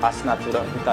assinatura vitalícia.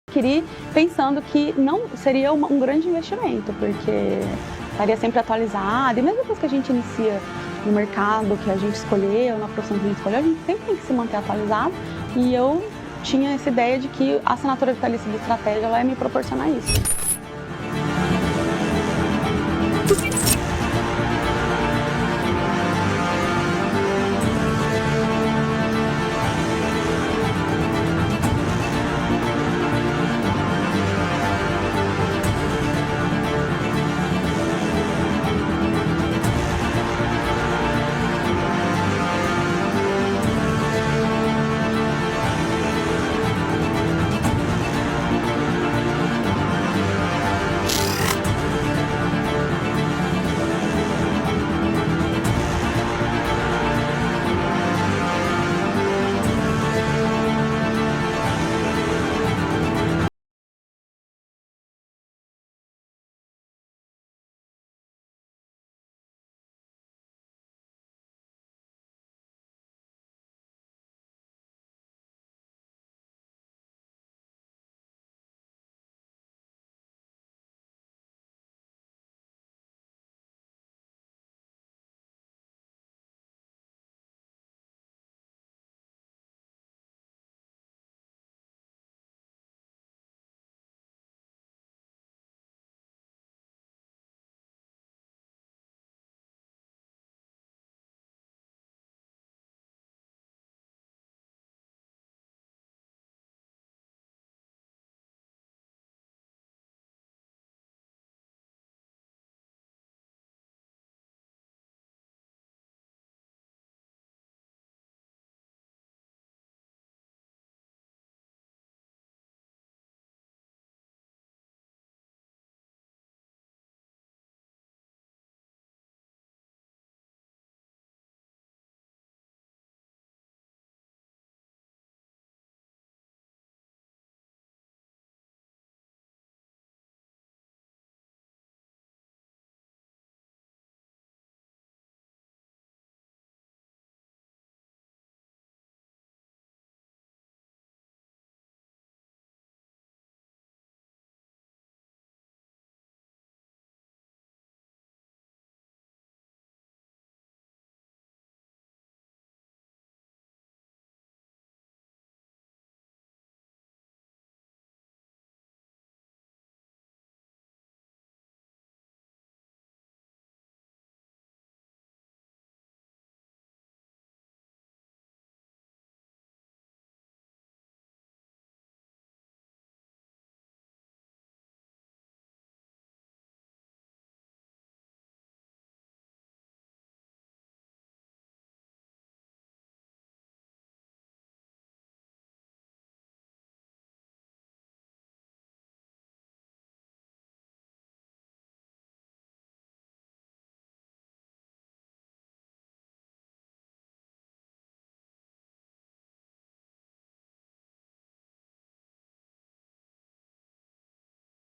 Adquiri pensando que não seria um grande investimento, porque estaria sempre atualizado, e mesmo depois que a gente inicia no mercado que a gente escolheu, na profissão que a gente escolheu, a gente sempre tem que se manter atualizado, e eu tinha essa ideia de que a assinatura vitalícia de estratégia ela ia me proporcionar isso.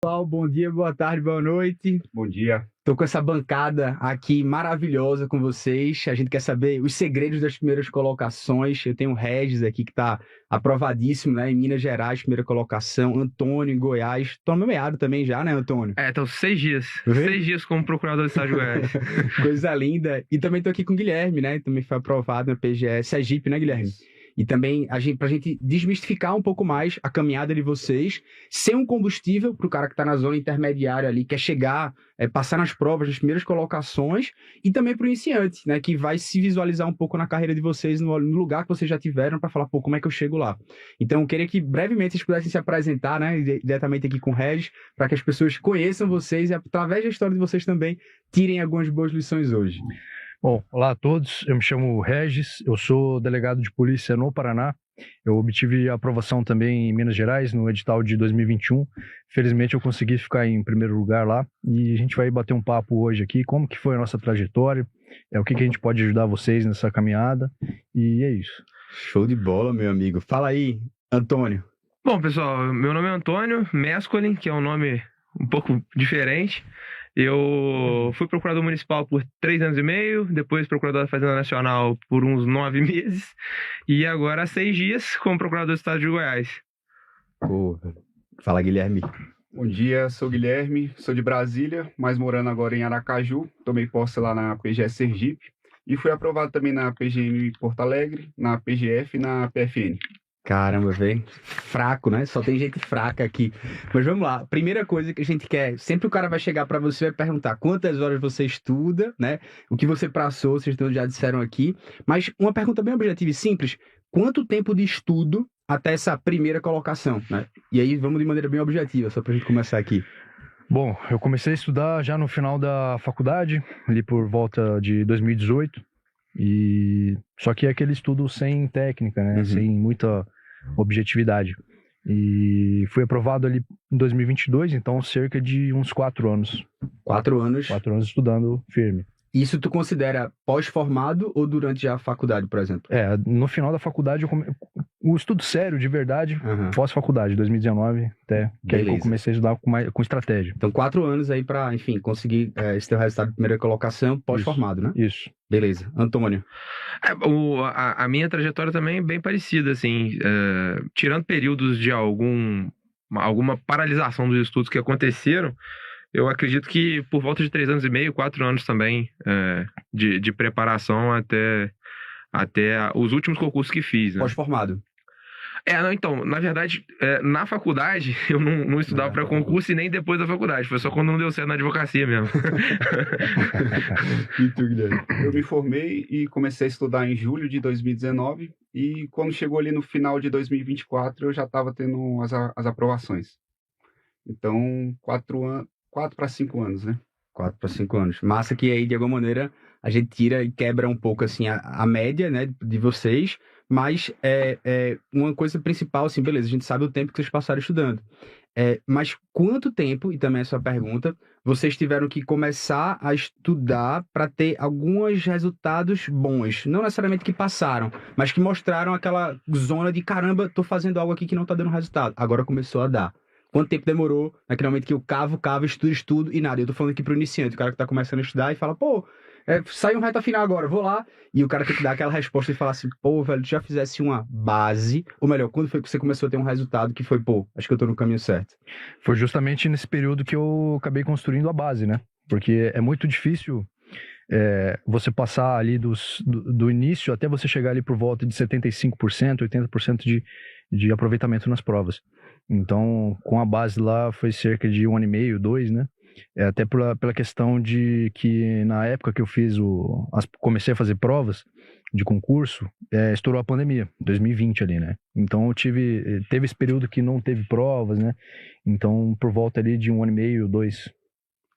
Pessoal, bom dia, boa tarde, boa noite. Bom dia. Tô com essa bancada aqui maravilhosa com vocês. A gente quer saber os segredos das primeiras colocações. Eu tenho o Regis aqui que tá aprovadíssimo, né? Em Minas Gerais, primeira colocação. Antônio, em Goiás. Tô nomeado também já, né, Antônio? Então 6 dias. Uhum. 6 dias como procurador do Estado de Goiás. Coisa linda. E também tô aqui com o Guilherme, né? Também foi aprovado na PGE Sergipe, né, Guilherme? E também, pra gente desmistificar um pouco mais a caminhada de vocês, ser um combustível pro cara que tá na zona intermediária ali, quer chegar, passar nas provas, nas primeiras colocações, e também pro iniciante, né, que vai se visualizar um pouco na carreira de vocês, no lugar que vocês já tiveram, para falar, pô, como é que eu chego lá? Então, eu queria que brevemente vocês pudessem se apresentar, né, diretamente aqui com o Regis, para que as pessoas conheçam vocês e, através da história de vocês também, tirem algumas boas lições hoje. Bom, olá a todos, eu me chamo Regis, eu sou delegado de polícia no Paraná, eu obtive a aprovação também em Minas Gerais, no edital de 2021, felizmente eu consegui ficar em primeiro lugar lá, e a gente vai bater um papo hoje aqui, como que foi a nossa trajetória, o que a gente pode ajudar vocês nessa caminhada, e é isso. Show de bola, meu amigo. Fala aí, Antônio. Bom, pessoal, meu nome é Antônio Mescolin, que é um nome um pouco diferente. Eu fui procurador municipal por 3 anos e meio, depois procurador da Fazenda Nacional por uns 9 meses, e agora há 6 dias como procurador do Estado de Goiás. Fala, Guilherme. Bom dia, sou Guilherme, sou de Brasília, mas morando agora em Aracaju. Tomei posse lá na PGE Sergipe e fui aprovado também na PGM Porto Alegre, na PGF e na PFN. Caramba, velho. Fraco, né? Só tem gente fraca aqui. Mas vamos lá. Primeira coisa que a gente quer, sempre o cara vai chegar para você e vai perguntar quantas horas você estuda, né? O que você passou, vocês já disseram aqui. Mas uma pergunta bem objetiva e simples. Quanto tempo de estudo até essa primeira colocação, né? E aí vamos de maneira bem objetiva, só pra gente começar aqui. Bom, eu comecei a estudar já no final da faculdade, ali por volta de 2018. Só que é aquele estudo sem técnica, né? Sem muita objetividade. E fui aprovado ali em 2022, então cerca de uns 4 anos. 4 anos? 4 anos estudando firme. Isso tu considera pós-formado ou durante já a faculdade, por exemplo? No final da faculdade, o estudo sério, de verdade, pós-faculdade, 2019, até que aí eu comecei a estudar com estratégia. Então 4 anos aí pra, enfim, conseguir esse teu resultado de primeira colocação pós-formado, né? Isso. Beleza. Antônio? A minha trajetória também é bem parecida, assim, tirando períodos de alguma paralisação dos estudos que aconteceram, eu acredito que por volta de 3 anos e meio, 4 anos também de preparação até os últimos concursos que fiz. Né? Pós-formado? Então, na verdade, na faculdade, eu não estudava para concurso e nem depois da faculdade. Foi só quando não deu certo na advocacia mesmo. E tu, Guilherme? Eu me formei e comecei a estudar em julho de 2019 e quando chegou ali no final de 2024, eu já estava tendo as aprovações. Então, 4 para 5 anos, né? 4 para 5 anos. Massa que aí, de alguma maneira, a gente tira e quebra um pouco, assim, a média, né, de vocês, mas uma coisa principal, assim, beleza, a gente sabe o tempo que vocês passaram estudando. Mas quanto tempo, e também essa pergunta, vocês tiveram que começar a estudar para ter alguns resultados bons? Não necessariamente que passaram, mas que mostraram aquela zona de, caramba, tô fazendo algo aqui que não tá dando resultado. Agora começou a dar. Quanto tempo demorou naquele momento que eu cavo, estudo e nada? Eu tô falando aqui pro iniciante, o cara que tá começando a estudar e fala, pô, sai um reta final agora, vou lá. E o cara tem que dar aquela resposta e falar assim, pô, velho, tu já fizesse uma base, ou melhor, quando foi que você começou a ter um resultado que foi, pô, acho que eu tô no caminho certo? Foi justamente nesse período que eu acabei construindo a base, né? Porque é muito difícil você passar ali do início até você chegar ali por volta de 75%, 80% de aproveitamento nas provas. Então, com a base lá, foi cerca de 1 ano e meio, 2, né? Até pela questão de que na época que eu comecei a fazer provas de concurso, estourou a pandemia, 2020 ali, né? Então, teve esse período que não teve provas, né? Então, por volta ali de 1 ano e meio, 2.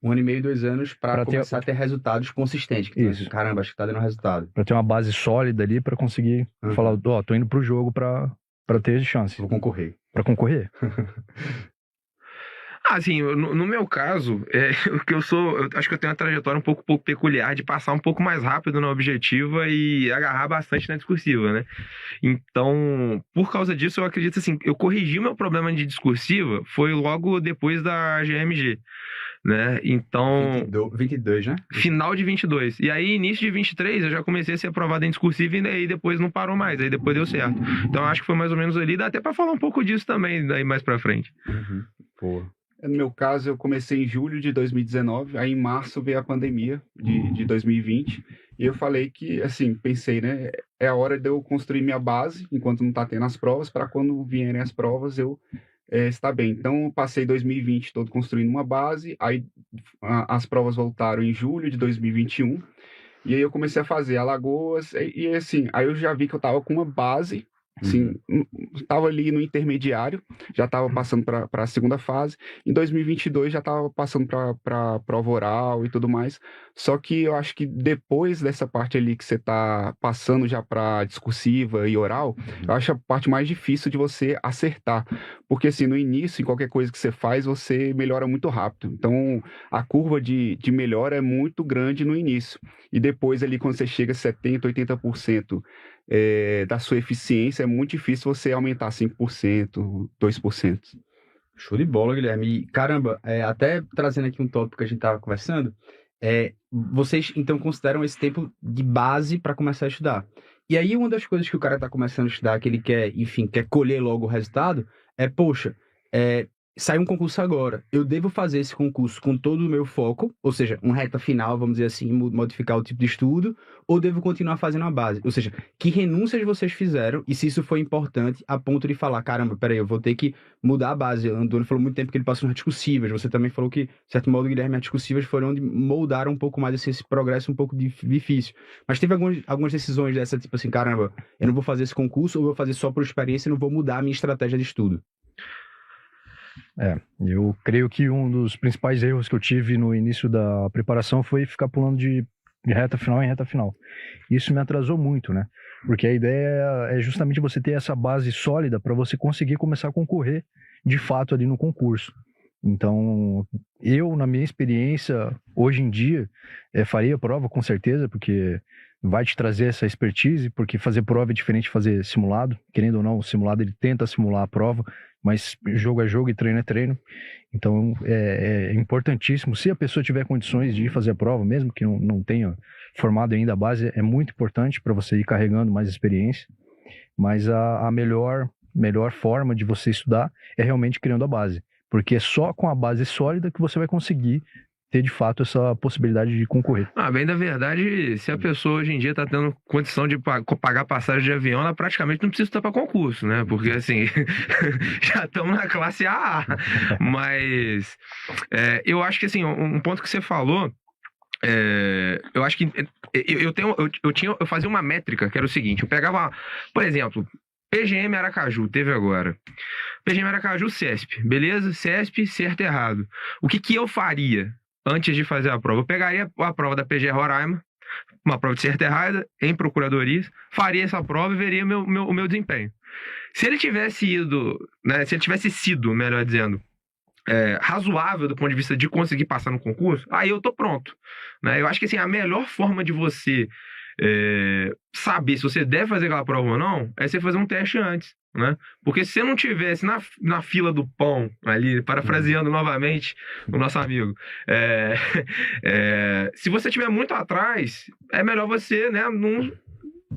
1 ano e meio, 2 anos para começar a ter resultados consistentes. Que isso. Caramba, acho que tá dando resultado. Para ter uma base sólida ali, para conseguir falar, tô indo pro jogo para ter chance. Vou concorrer. Para concorrer. Assim, no meu caso, o que eu acho que eu tenho uma trajetória um pouco peculiar de passar um pouco mais rápido na objetiva e agarrar bastante na discursiva, né? Então, por causa disso, eu acredito assim, eu corrigi o meu problema de discursiva foi logo depois da GMG, né? Então, 22, né? final de 22. E aí, início de 23, eu já comecei a ser aprovado em discursiva e aí depois não parou mais, aí depois deu certo. Então, eu acho que foi mais ou menos ali, dá até pra falar um pouco disso também, daí mais pra frente. Pô. No meu caso, eu comecei em julho de 2019, aí em março veio a pandemia de 2020, e eu falei que, assim, pensei, né, é a hora de eu construir minha base, enquanto não tá tendo as provas, para quando vierem as provas eu estar bem. Então, eu passei 2020 todo construindo uma base, aí as provas voltaram em julho de 2021, e aí eu comecei a fazer Alagoas, e assim, aí eu já vi que eu tava com uma base, assim, estava ali no intermediário, já estava passando para a segunda fase. Em 2022 já estava passando para prova oral e tudo mais. Só que eu acho que depois dessa parte ali que você está passando já para discursiva e oral, eu acho a parte mais difícil de você acertar. Porque assim, no início, em qualquer coisa que você faz, você melhora muito rápido. Então, a curva de melhora é muito grande no início. E depois ali, quando você chega a 70%, 80%, da sua eficiência, é muito difícil você aumentar 5%, 2%. Show de bola, Guilherme. E, caramba, até trazendo aqui um tópico que a gente estava conversando, vocês então consideram esse tempo de base para começar a estudar. E aí, uma das coisas que o cara está começando a estudar, que ele quer, enfim, quer colher logo o resultado, poxa, sai um concurso agora. Eu devo fazer esse concurso com todo o meu foco, ou seja, uma reta final, vamos dizer assim, modificar o tipo de estudo, ou devo continuar fazendo a base? Ou seja, que renúncias vocês fizeram e se isso foi importante a ponto de falar, caramba, peraí, eu vou ter que mudar a base. O Antônio falou muito tempo que ele passou nas discursivas, você também falou que, de certo modo, Guilherme, as discursivas foram onde moldaram um pouco mais esse progresso um pouco difícil. Mas teve algumas decisões dessa, tipo assim, caramba, eu não vou fazer esse concurso, ou vou fazer só por experiência e não vou mudar a minha estratégia de estudo. Eu creio que um dos principais erros que eu tive no início da preparação foi ficar pulando de reta final em reta final. Isso me atrasou muito, né? Porque a ideia é justamente você ter essa base sólida para você conseguir começar a concorrer de fato ali no concurso. Então, eu, na minha experiência, hoje em dia, faria prova com certeza, porque vai te trazer essa expertise, porque fazer prova é diferente de fazer simulado. Querendo ou não, o simulado ele tenta simular a prova, mas jogo é jogo e treino é treino. Então, é importantíssimo. Se a pessoa tiver condições de ir fazer a prova, mesmo que não tenha formado ainda a base, é muito importante para você ir carregando mais experiência. Mas a melhor forma de você estudar é realmente criando a base. Porque é só com a base sólida que você vai conseguir ter, de fato, essa possibilidade de concorrer. Bem da verdade, se a pessoa hoje em dia está tendo condição de pagar passagem de avião, ela praticamente não precisa estar para concurso, né? Porque, assim, já estamos na classe AA. Mas eu acho que, assim, um ponto que você falou, eu acho que eu fazia uma métrica que era o seguinte, eu pegava, por exemplo, PGM Aracaju, teve agora. PGM Aracaju, CESP, beleza? CESP, certo e errado. O que eu faria antes de fazer a prova? Eu pegaria a prova da PGE Roraima, uma prova de certa e errada, em procuradorias, faria essa prova e veria o meu desempenho. Se ele tivesse ido, né, se ele tivesse sido, melhor dizendo, razoável do ponto de vista de conseguir passar no concurso, aí eu tô pronto, né? Eu acho que assim, a melhor forma de você saber se você deve fazer aquela prova ou não é você fazer um teste antes, né? Porque se você não tivesse na fila do pão ali, parafraseando novamente o nosso amigo, se você estiver muito atrás, é melhor você, né, não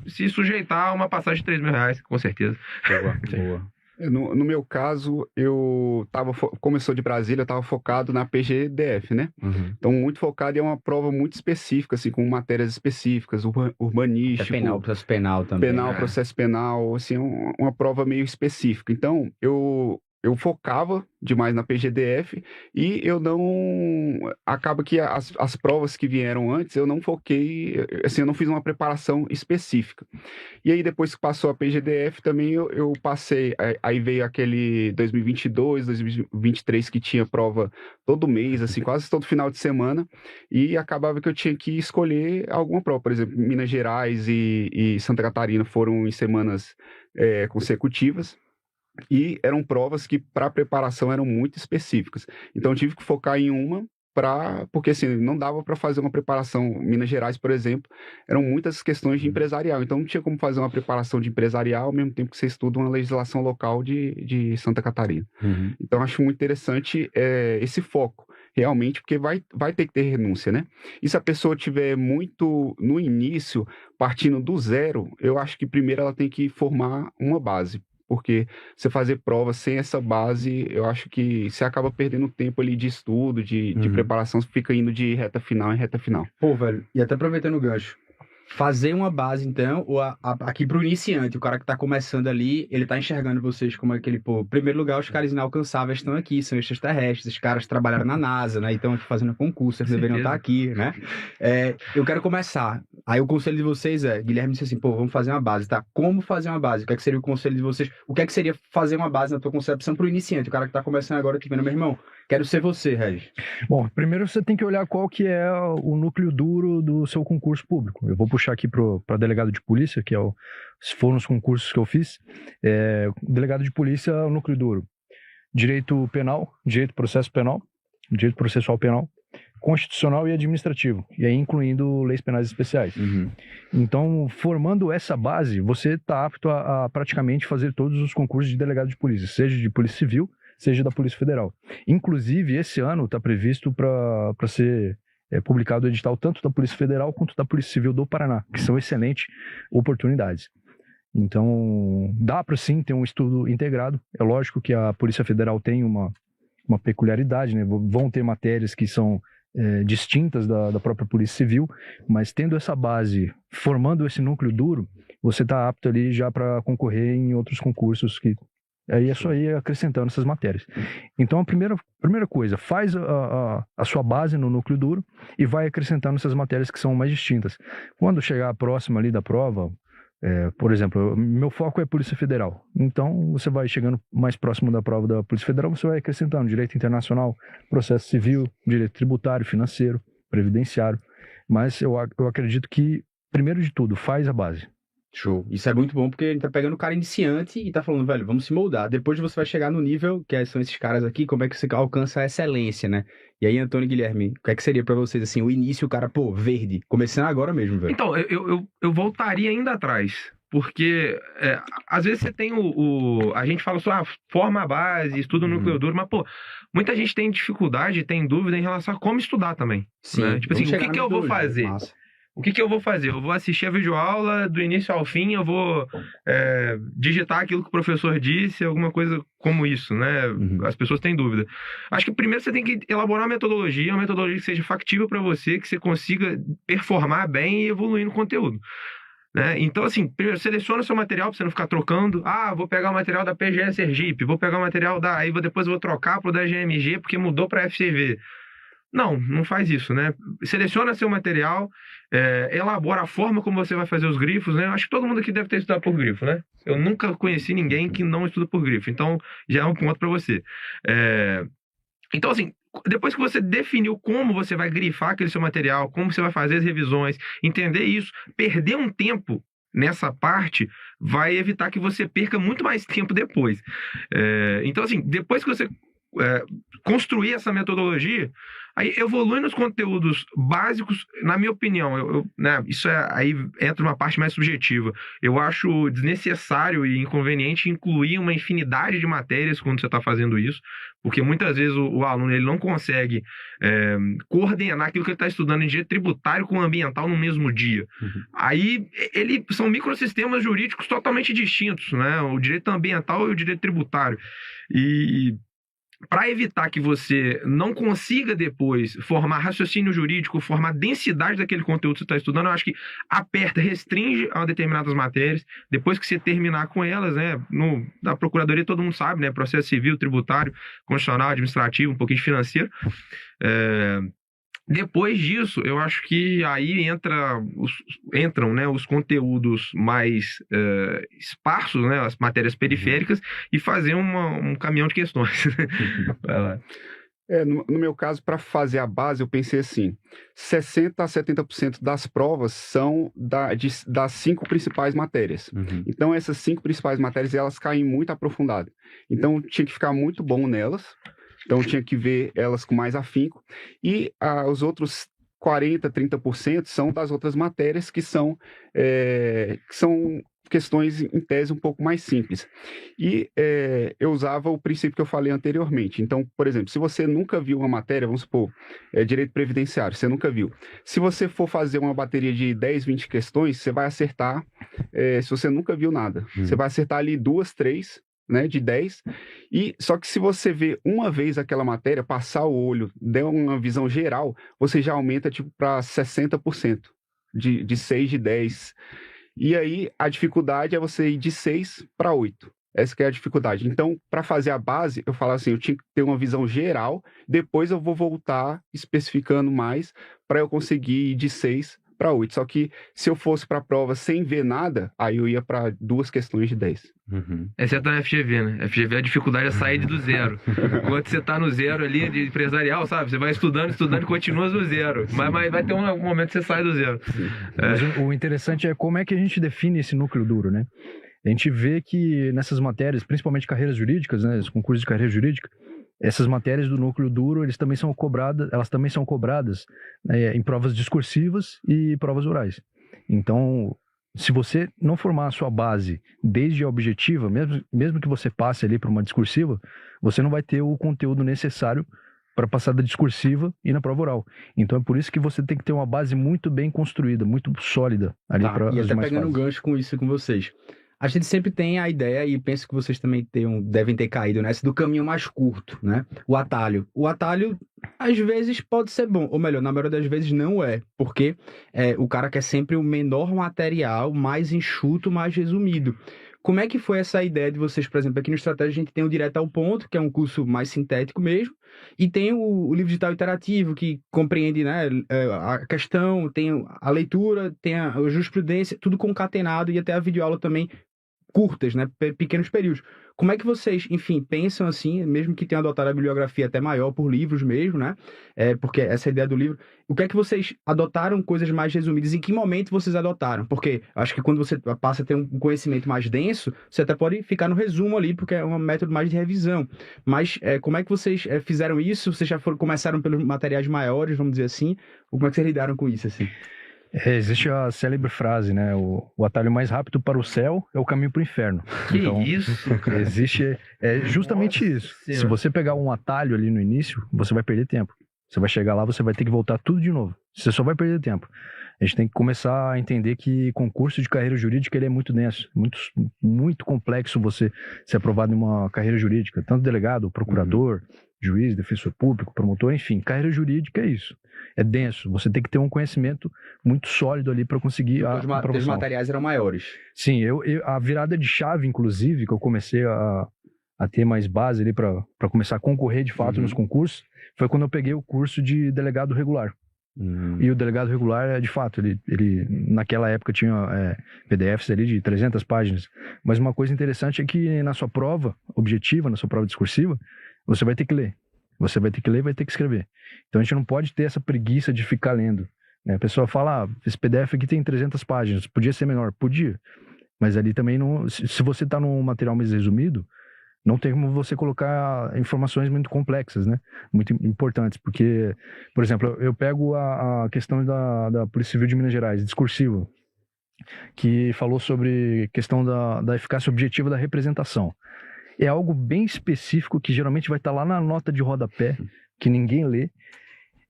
se sujeitar a uma passagem de R$3.000, com certeza. Boa. No meu caso, como eu sou de Brasília, eu estava focado na PGDF, né? Uhum. Então, muito focado em uma prova muito específica, assim, com matérias específicas, urbanístico. Penal, processo penal também. Processo penal, assim, uma prova meio específica. Então, eu focava demais na PGDF e acaba que as provas que vieram antes, eu não foquei, assim, eu não fiz uma preparação específica. E aí, depois que passou a PGDF, também eu passei, aí veio aquele 2022, 2023, que tinha prova todo mês, assim, quase todo final de semana, e acabava que eu tinha que escolher alguma prova. Por exemplo, Minas Gerais e Santa Catarina foram em semanas consecutivas. e eram provas que para preparação eram muito específicas. Então eu tive que focar em uma porque assim, não dava para fazer uma preparação. Minas Gerais, por exemplo, eram muitas questões de empresarial, então não tinha como fazer uma preparação de empresarial ao mesmo tempo que você estuda uma legislação local de Santa Catarina. Então acho muito interessante esse foco, realmente, porque vai ter que ter renúncia, né? E se a pessoa tiver muito no início, partindo do zero, eu acho que primeiro ela tem que formar uma base. Porque você fazer prova sem essa base, eu acho que você acaba perdendo tempo ali de estudo, de preparação, você fica indo de reta final em reta final. Pô, velho, e até aproveitando o gancho, fazer uma base, então, ou aqui pro iniciante, o cara que tá começando ali, ele tá enxergando vocês como aquele, pô, em primeiro lugar, os caras inalcançáveis estão aqui, são extraterrestres, esses caras trabalharam na NASA, né, então aqui fazendo concurso, eles deveriam estar aqui, né? Eu quero começar. Aí o conselho de vocês Guilherme disse assim, pô, vamos fazer uma base, tá? Como fazer uma base? O que é que seria o conselho de vocês? O que é que seria fazer uma base na tua concepção pro iniciante, o cara que tá começando agora aqui, vendo, meu irmão? Quero ser você, Regis. Bom, primeiro você tem que olhar qual que é o núcleo duro do seu concurso público. Eu vou puxar aqui para delegado de polícia, que se foram os concursos que eu fiz. Delegado de polícia é o núcleo duro. Direito penal, direito processo penal, direito processual penal, constitucional e administrativo, e aí incluindo leis penais especiais. Então, formando essa base, você está apto a praticamente fazer todos os concursos de delegado de polícia, seja de polícia civil, seja da Polícia Federal. Inclusive, esse ano está previsto para ser publicado o edital tanto da Polícia Federal quanto da Polícia Civil do Paraná, que são excelentes oportunidades. Então, dá para sim ter um estudo integrado. É lógico que a Polícia Federal tem uma peculiaridade, né? Vão ter matérias que são distintas da própria Polícia Civil, mas tendo essa base, formando esse núcleo duro, você está apto ali já para concorrer em outros concursos que aí é só ir acrescentando essas matérias. Então, a primeira coisa, faz a sua base no núcleo duro e vai acrescentando essas matérias que são mais distintas. Quando chegar próximo ali da prova, por exemplo, meu foco é Polícia Federal. Então, você vai chegando mais próximo da prova da Polícia Federal, você vai acrescentando direito internacional, processo civil, direito tributário, financeiro, previdenciário. Mas eu acredito que, primeiro de tudo, faz a base. Show. Isso é muito bom porque a gente tá pegando o cara iniciante e tá falando, velho, vamos se moldar. Depois você vai chegar no nível, que são esses caras aqui, como é que você alcança a excelência, né? E aí, Antônio e Guilherme, o que é que seria pra vocês, assim, o início, o cara, pô, verde, começando agora mesmo, velho? Então, eu voltaria ainda atrás, porque às vezes você tem a gente fala só, forma a base, estuda o núcleo duro, mas, pô, muita gente tem dificuldade, tem dúvida em relação a como estudar também. Sim. Né? Tipo assim, o que eu vou fazer? Massa. O que eu vou fazer? Eu vou assistir a videoaula do início ao fim, eu vou digitar aquilo que o professor disse, alguma coisa como isso, né? As pessoas têm dúvida. Acho que primeiro você tem que elaborar uma metodologia que seja factível para você, que você consiga performar bem e evoluir no conteúdo. Né? Então, assim, primeiro seleciona o seu material para você não ficar trocando. Vou pegar o material da PGE Sergipe, vou pegar o material depois eu vou trocar pro da GMG porque mudou para FCV. Não faz isso, né? Seleciona seu material, elabora a forma como você vai fazer os grifos, né? Eu acho que todo mundo aqui deve ter estudado por grifo, né? Eu nunca conheci ninguém que não estuda por grifo, então já é um ponto para você. Então, assim, depois que você definiu como você vai grifar aquele seu material, como você vai fazer as revisões, entender isso, perder um tempo nessa parte vai evitar que você perca muito mais tempo depois. Então, assim, depois que você construir essa metodologia, aí evolui nos conteúdos básicos, na minha opinião, né, aí entra uma parte mais subjetiva. Eu acho desnecessário e inconveniente incluir uma infinidade de matérias quando você está fazendo isso, porque muitas vezes o aluno ele não consegue coordenar aquilo que ele está estudando em direito tributário com ambiental no mesmo dia. Aí são microsistemas jurídicos totalmente distintos, né? O direito ambiental e o direito tributário. E para evitar que você não consiga depois formar raciocínio jurídico, formar densidade daquele conteúdo que você está estudando, eu acho que restringe a determinadas matérias. Depois que você terminar com elas, né, na procuradoria todo mundo sabe, né, processo civil, tributário, constitucional, administrativo, um pouquinho de financeiro. Depois disso, eu acho que aí entram, né, os conteúdos mais esparsos, né, as matérias periféricas, e fazer um caminhão de questões. Vai lá. No meu caso, para fazer a base, eu pensei assim: 60% a 70% das provas são das 5 principais matérias. Então, essas 5 principais matérias, elas caem muito aprofundadas. Então, tinha que ficar muito bom nelas. Então, tinha que ver elas com mais afinco. E os outros 40%, 30% são das outras matérias que são questões, em tese, um pouco mais simples. E eu usava o princípio que eu falei anteriormente. Então, por exemplo, se você nunca viu uma matéria, vamos supor, direito previdenciário, você nunca viu. Se você for fazer uma bateria de 10, 20 questões, você vai acertar, se você nunca viu nada, você vai acertar ali 2, 3, né, de 10, só que se você vê uma vez aquela matéria, passar o olho, der uma visão geral, você já aumenta tipo para 60%, de 6, de 10. E aí, a dificuldade é você ir de 6 para 8. Essa que é a dificuldade. Então, para fazer a base, eu falo assim, eu tinha que ter uma visão geral, depois eu vou voltar especificando mais para eu conseguir ir de 6 para 8. Só que se eu fosse para a prova sem ver nada, aí eu ia para 2 questões de 10. Exceto na FGV, né? FGV a dificuldade é sair do zero. Enquanto você tá no zero ali de empresarial, sabe? Você vai estudando e continua no zero. Mas vai ter um momento que você sai do zero. Mas o interessante é como é que a gente define esse núcleo duro, né? A gente vê que nessas matérias, principalmente carreiras jurídicas, né? Os concursos de carreira jurídica, essas matérias do núcleo duro, elas também são cobradas em provas discursivas e provas orais. Então, se você não formar a sua base desde a objetiva, mesmo que você passe ali para uma discursiva, você não vai ter o conteúdo necessário para passar da discursiva e na prova oral. Então é por isso que você tem que ter uma base muito bem construída, muito sólida ali para as demais fases. E até pegando um gancho com isso com vocês. A gente sempre tem a ideia, e penso que vocês também devem ter caído nessa, do caminho mais curto, né? O atalho. O atalho, às vezes, pode ser bom, ou melhor, na maioria das vezes não é, porque o cara quer sempre o menor material, mais enxuto, mais resumido. Como é que foi essa ideia de vocês, por exemplo, aqui no Estratégia a gente tem o Direto ao Ponto, que é um curso mais sintético mesmo, e tem o livro digital interativo, que compreende, né, a questão, tem a leitura, tem a jurisprudência, tudo concatenado, e até a videoaula também, curtas, né, pequenos períodos. Como é que vocês, enfim, pensam assim, mesmo que tenham adotado a bibliografia até maior por livros mesmo, né, porque essa é a ideia do livro, o que é que vocês adotaram coisas mais resumidas, em que momento vocês adotaram? Porque acho que quando você passa a ter um conhecimento mais denso, você até pode ficar no resumo ali, porque é um método mais de revisão, mas como é que vocês fizeram isso? Vocês já começaram pelos materiais maiores, vamos dizer assim, ou como é que vocês lidaram com isso, assim? Existe a célebre frase, né? O atalho mais rápido para o céu é o caminho para o inferno. Que então, isso? Existe justamente Nossa isso. Senhora. Se você pegar um atalho ali no início, você vai perder tempo. Você vai chegar lá, você vai ter que voltar tudo de novo. Você só vai perder tempo. A gente tem que começar a entender que concurso de carreira jurídica ele é muito denso, muito complexo você ser aprovado em uma carreira jurídica, tanto delegado, procurador, juiz, defensor público, promotor, enfim, carreira jurídica é isso. É denso, você tem que ter um conhecimento muito sólido ali para conseguir a aprovação. Os materiais eram maiores. Sim, a virada de chave, inclusive, que eu comecei a ter mais base ali para começar a concorrer de fato nos concursos, foi quando eu peguei o curso de delegado regular. E o delegado regular, de fato, ele naquela época tinha PDFs ali de 300 páginas. Mas uma coisa interessante é que na sua prova objetiva, na sua prova discursiva, você vai ter que ler. Você vai ter que ler e vai ter que escrever. Então a gente não pode ter essa preguiça de ficar lendo. Né? A pessoa fala, esse PDF aqui tem 300 páginas, podia ser menor? Podia. Mas ali também não... Se você está num material mais resumido, não tem como você colocar informações muito complexas, né? Muito importantes, porque, por exemplo, eu pego a questão da Polícia Civil de Minas Gerais, discursiva, que falou sobre questão da eficácia objetiva da representação. É algo bem específico que geralmente vai estar lá na nota de rodapé, que ninguém lê,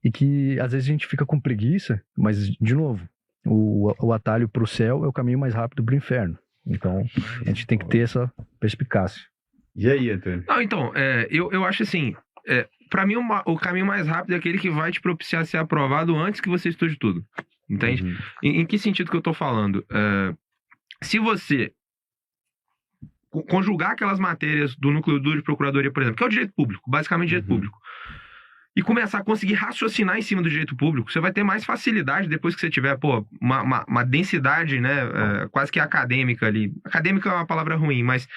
e que às vezes a gente fica com preguiça, mas, de novo, o atalho para o céu é o caminho mais rápido para o inferno. Então, a gente tem que ter essa perspicácia. E aí, Antônio? Não, então, eu acho assim, para mim o caminho mais rápido é aquele que vai te propiciar ser aprovado antes que você estude tudo, entende? Em que sentido que eu tô falando? Se você conjugar aquelas matérias do núcleo duro de procuradoria, por exemplo, que é o direito público, basicamente direito público, e começar a conseguir raciocinar em cima do direito público, você vai ter mais facilidade depois que você tiver, uma densidade, né, quase que acadêmica ali. Acadêmica é uma palavra ruim, mas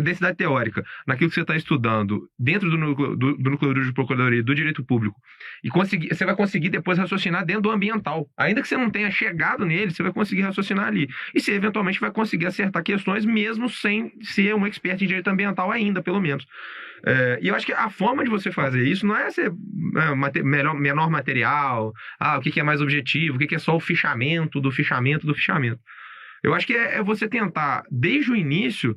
densidade teórica naquilo que você está estudando dentro do núcleo de procuradoria do direito público, e você vai conseguir depois raciocinar dentro do ambiental. Ainda que você não tenha chegado nele, você vai conseguir raciocinar ali. E você eventualmente vai conseguir acertar questões mesmo sem ser um expert em direito ambiental ainda, pelo menos. E eu acho que a forma de você fazer isso não é ser menor material, o que é mais objetivo, o que é só o fichamento do fichamento do fichamento. Eu acho que é você tentar, desde o início,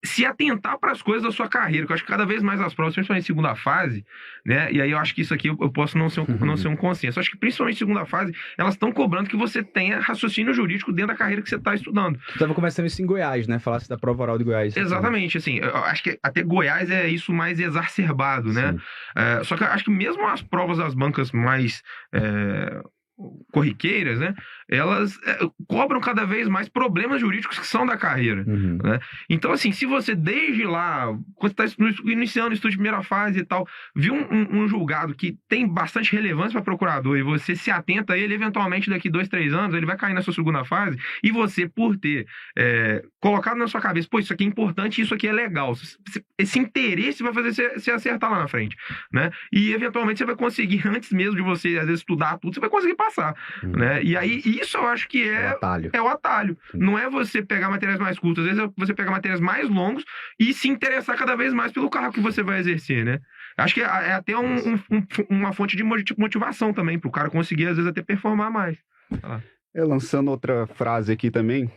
se atentar para as coisas da sua carreira, que eu acho que cada vez mais as provas, principalmente em segunda fase, né? E aí eu acho que isso aqui eu posso não ser um consenso. Eu acho que principalmente em segunda fase, elas estão cobrando que você tenha raciocínio jurídico dentro da carreira que você está estudando. Tu estava começando isso em Goiás, né? Falasse da prova oral de Goiás. Exatamente, assim, eu acho que até Goiás é isso mais exacerbado, né? Só que eu acho que mesmo as provas das bancas mais corriqueiras, né, elas cobram cada vez mais problemas jurídicos que são da carreira, né? Então, assim, se você desde lá, quando está iniciando o estudo de primeira fase e tal, viu um julgado que tem bastante relevância para procurador e você se atenta a ele, eventualmente daqui 2, 3 anos, ele vai cair na sua segunda fase, e você, por ter colocado na sua cabeça, pô, isso aqui é importante, isso aqui é legal, esse interesse vai fazer você acertar lá na frente, né? E eventualmente você vai conseguir, antes mesmo de você, às vezes, estudar tudo, você vai conseguir passar, né? E aí, isso eu acho que é o atalho. Não é você pegar materiais mais curtos, às vezes é você pegar materiais mais longos e se interessar cada vez mais pelo cargo que você vai exercer, né? Acho que é até uma fonte de motivação também, para o cara conseguir, às vezes, até performar mais. Lançando outra frase aqui também,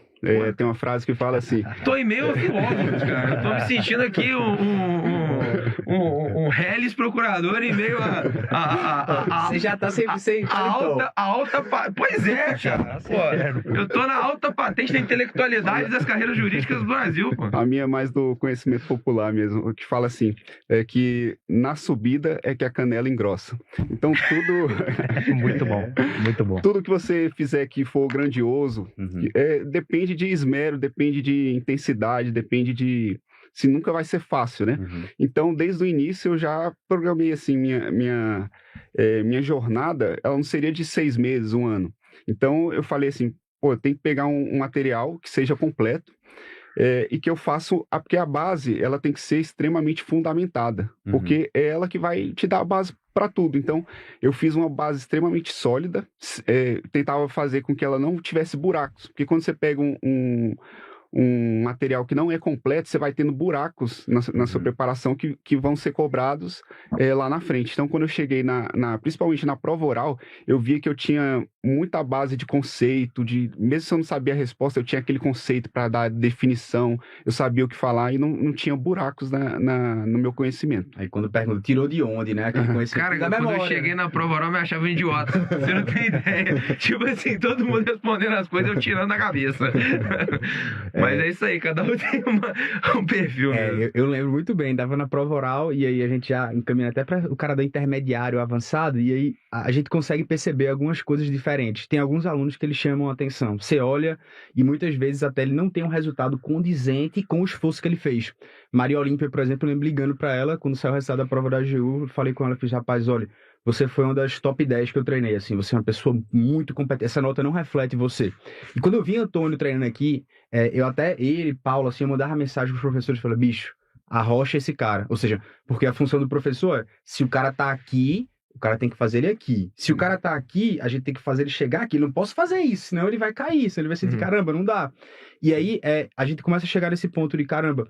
tem uma frase que fala assim... Tô em meio filósofo, cara. Eu tô me sentindo aqui um reles procurador em meio a Você já tá sempre sem alta... Pois é, cara. Pô, eu tô na alta patente da intelectualidade das carreiras jurídicas do Brasil, pô. A minha é mais do conhecimento popular mesmo, que fala assim, que na subida é que a canela engrossa. Então tudo... Muito bom, muito bom. Tudo que você fizer que for grandioso, depende de esmero, depende de intensidade, depende de... Se nunca vai ser fácil, né? Então, desde o início, eu já programei, assim, minha jornada, ela não seria de 6 meses, 1 ano. Então, eu falei assim, pô, eu tenho que pegar um material que seja completo, e que eu faço... Porque a base, ela tem que ser extremamente fundamentada, porque é ela que vai te dar a base para tudo. Então, eu fiz uma base extremamente sólida, tentava fazer com que ela não tivesse buracos, porque quando você pega um material que não é completo, você vai tendo buracos na sua preparação que vão ser cobrados lá na frente. Então, quando eu cheguei principalmente na prova oral, eu via que eu tinha muita base de conceito, mesmo se eu não sabia a resposta, eu tinha aquele conceito para dar definição, eu sabia o que falar e não tinha buracos no meu conhecimento. Aí quando pergunta, tirou de onde, né? Aquele conhecimento cara, da quando memória. eu cheguei na prova oral, eu me achava um idiota. Você não tem ideia. Tipo assim, todo mundo respondendo as coisas, eu tirando da cabeça. Mas é isso aí, cada um tem um perfil. Eu lembro muito bem, dava na prova oral e aí a gente já encaminha até para o cara do intermediário avançado e aí a gente consegue perceber algumas coisas diferentes. Tem alguns alunos que eles chamam a atenção. Você olha e muitas vezes até ele não tem um resultado condizente com o esforço que ele fez. Maria Olímpia, por exemplo, eu lembro ligando para ela, quando saiu o resultado da prova da AGU, falei com ela, fiz, rapaz, olha, você foi uma das top 10 que eu treinei, assim, você é uma pessoa muito competente, essa nota não reflete você. E quando eu vi Antônio treinando aqui, ele, Paulo, assim, eu mandava mensagem pros professores e falei, bicho, arrocha esse cara. Ou seja, porque a função do professor é, se o cara tá aqui, o cara tem que fazer ele aqui. Se o cara tá aqui, a gente tem que fazer ele chegar aqui. Eu não posso fazer isso, senão ele vai cair, senão ele vai sentir, caramba, não dá. E aí, a gente começa a chegar nesse ponto de, caramba,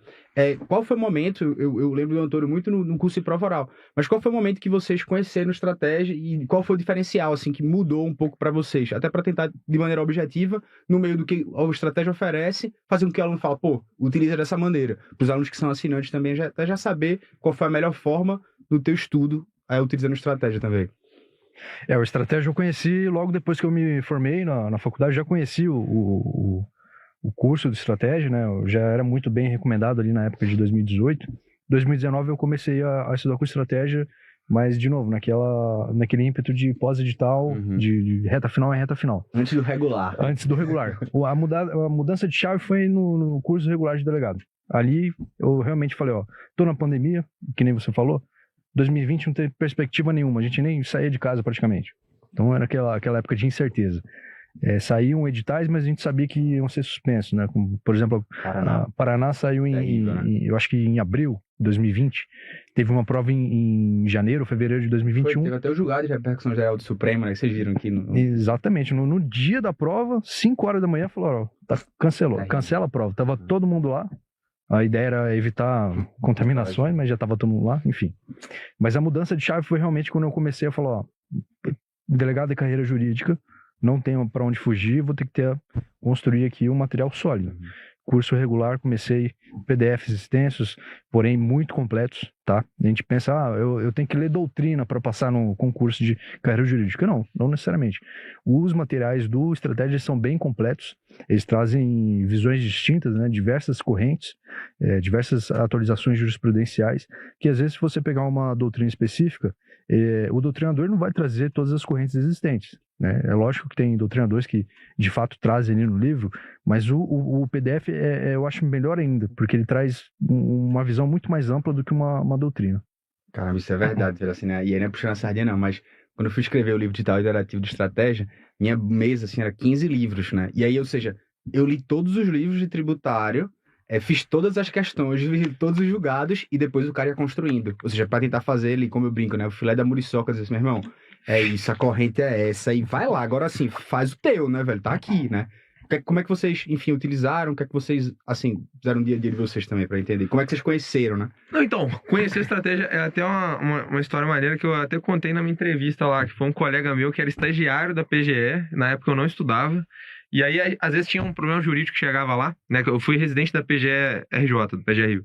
qual foi o momento, eu lembro do Antônio muito no curso de prova oral, mas qual foi o momento que vocês conheceram estratégia e qual foi o diferencial, assim, que mudou um pouco para vocês? Até para tentar, de maneira objetiva, no meio do que a estratégia oferece, fazer com que o aluno fale, pô, utiliza dessa maneira. Para os alunos que são assinantes também, já saber qual foi a melhor forma do teu estudo utilizando estratégia também. O estratégia eu conheci logo depois que eu me formei na faculdade, já conheci o curso de estratégia, né? Eu já era muito bem recomendado ali na época de 2018. 2019 eu comecei a estudar com estratégia, mas de novo, naquele ímpeto de pós-edital, de reta final em reta final. Antes do regular. Antes do regular. A mudança de chave foi no curso regular de delegado. Ali eu realmente falei, tô na pandemia, que nem você falou, 2020 não teve perspectiva nenhuma, a gente nem saía de casa praticamente. Então era aquela época de incerteza. Saíam editais, mas a gente sabia que iam ser suspensos, né? Como, por exemplo, Paraná saiu eu acho que em abril de 2020. Teve uma prova em janeiro, fevereiro de 2021. Teve até o julgado de repercussão geral do Supremo, né? Que vocês viram aqui. Exatamente. No dia da prova, 5 horas da manhã, falou, cancela a prova. Tava todo mundo lá. A ideia era evitar contaminações, mas já tava todo mundo lá, enfim. Mas a mudança de chave foi realmente quando eu comecei a falar, delegado de carreira jurídica, não tenho para onde fugir, vou ter que construir aqui um material sólido. Curso regular, comecei PDFs extensos, porém muito completos, tá? A gente pensa, eu tenho que ler doutrina para passar no concurso de carreira jurídica. Não necessariamente. Os materiais do Estratégia são bem completos, eles trazem visões distintas, né? Diversas correntes, diversas atualizações jurisprudenciais, que às vezes se você pegar uma doutrina específica, o doutrinador não vai trazer todas as correntes existentes, né? É lógico que tem doutrinadores que de fato trazem ali no livro, mas o PDF eu acho melhor ainda, porque ele traz uma visão muito mais ampla do que uma doutrina. Caramba, isso é verdade, assim, né? E aí não é puxando a sardinha não, mas quando eu fui escrever o livro digital interativo de estratégia, minha mesa, assim, era 15 livros, né? E aí, ou seja, eu li todos os livros de tributário, fiz todas as questões, vi todos os julgados e depois o cara ia construindo. Ou seja, para tentar fazer ali, como eu brinco, né? O filé da muriçoca, dizer assim, meu irmão, é isso, a corrente é essa, e vai lá. Agora, assim, faz o teu, né, velho? Tá aqui, né? Como é que vocês, enfim, utilizaram? O que é que vocês, assim, fizeram no dia a dia de vocês também, para entender? Como é que vocês conheceram, né? Não, então, conhecer a estratégia é até uma história maneira que eu até contei na minha entrevista lá, que foi um colega meu que era estagiário da PGE, na época eu não estudava. E aí, às vezes, tinha um problema jurídico que chegava lá, né? Eu fui residente da PGE RJ, do PGE Rio.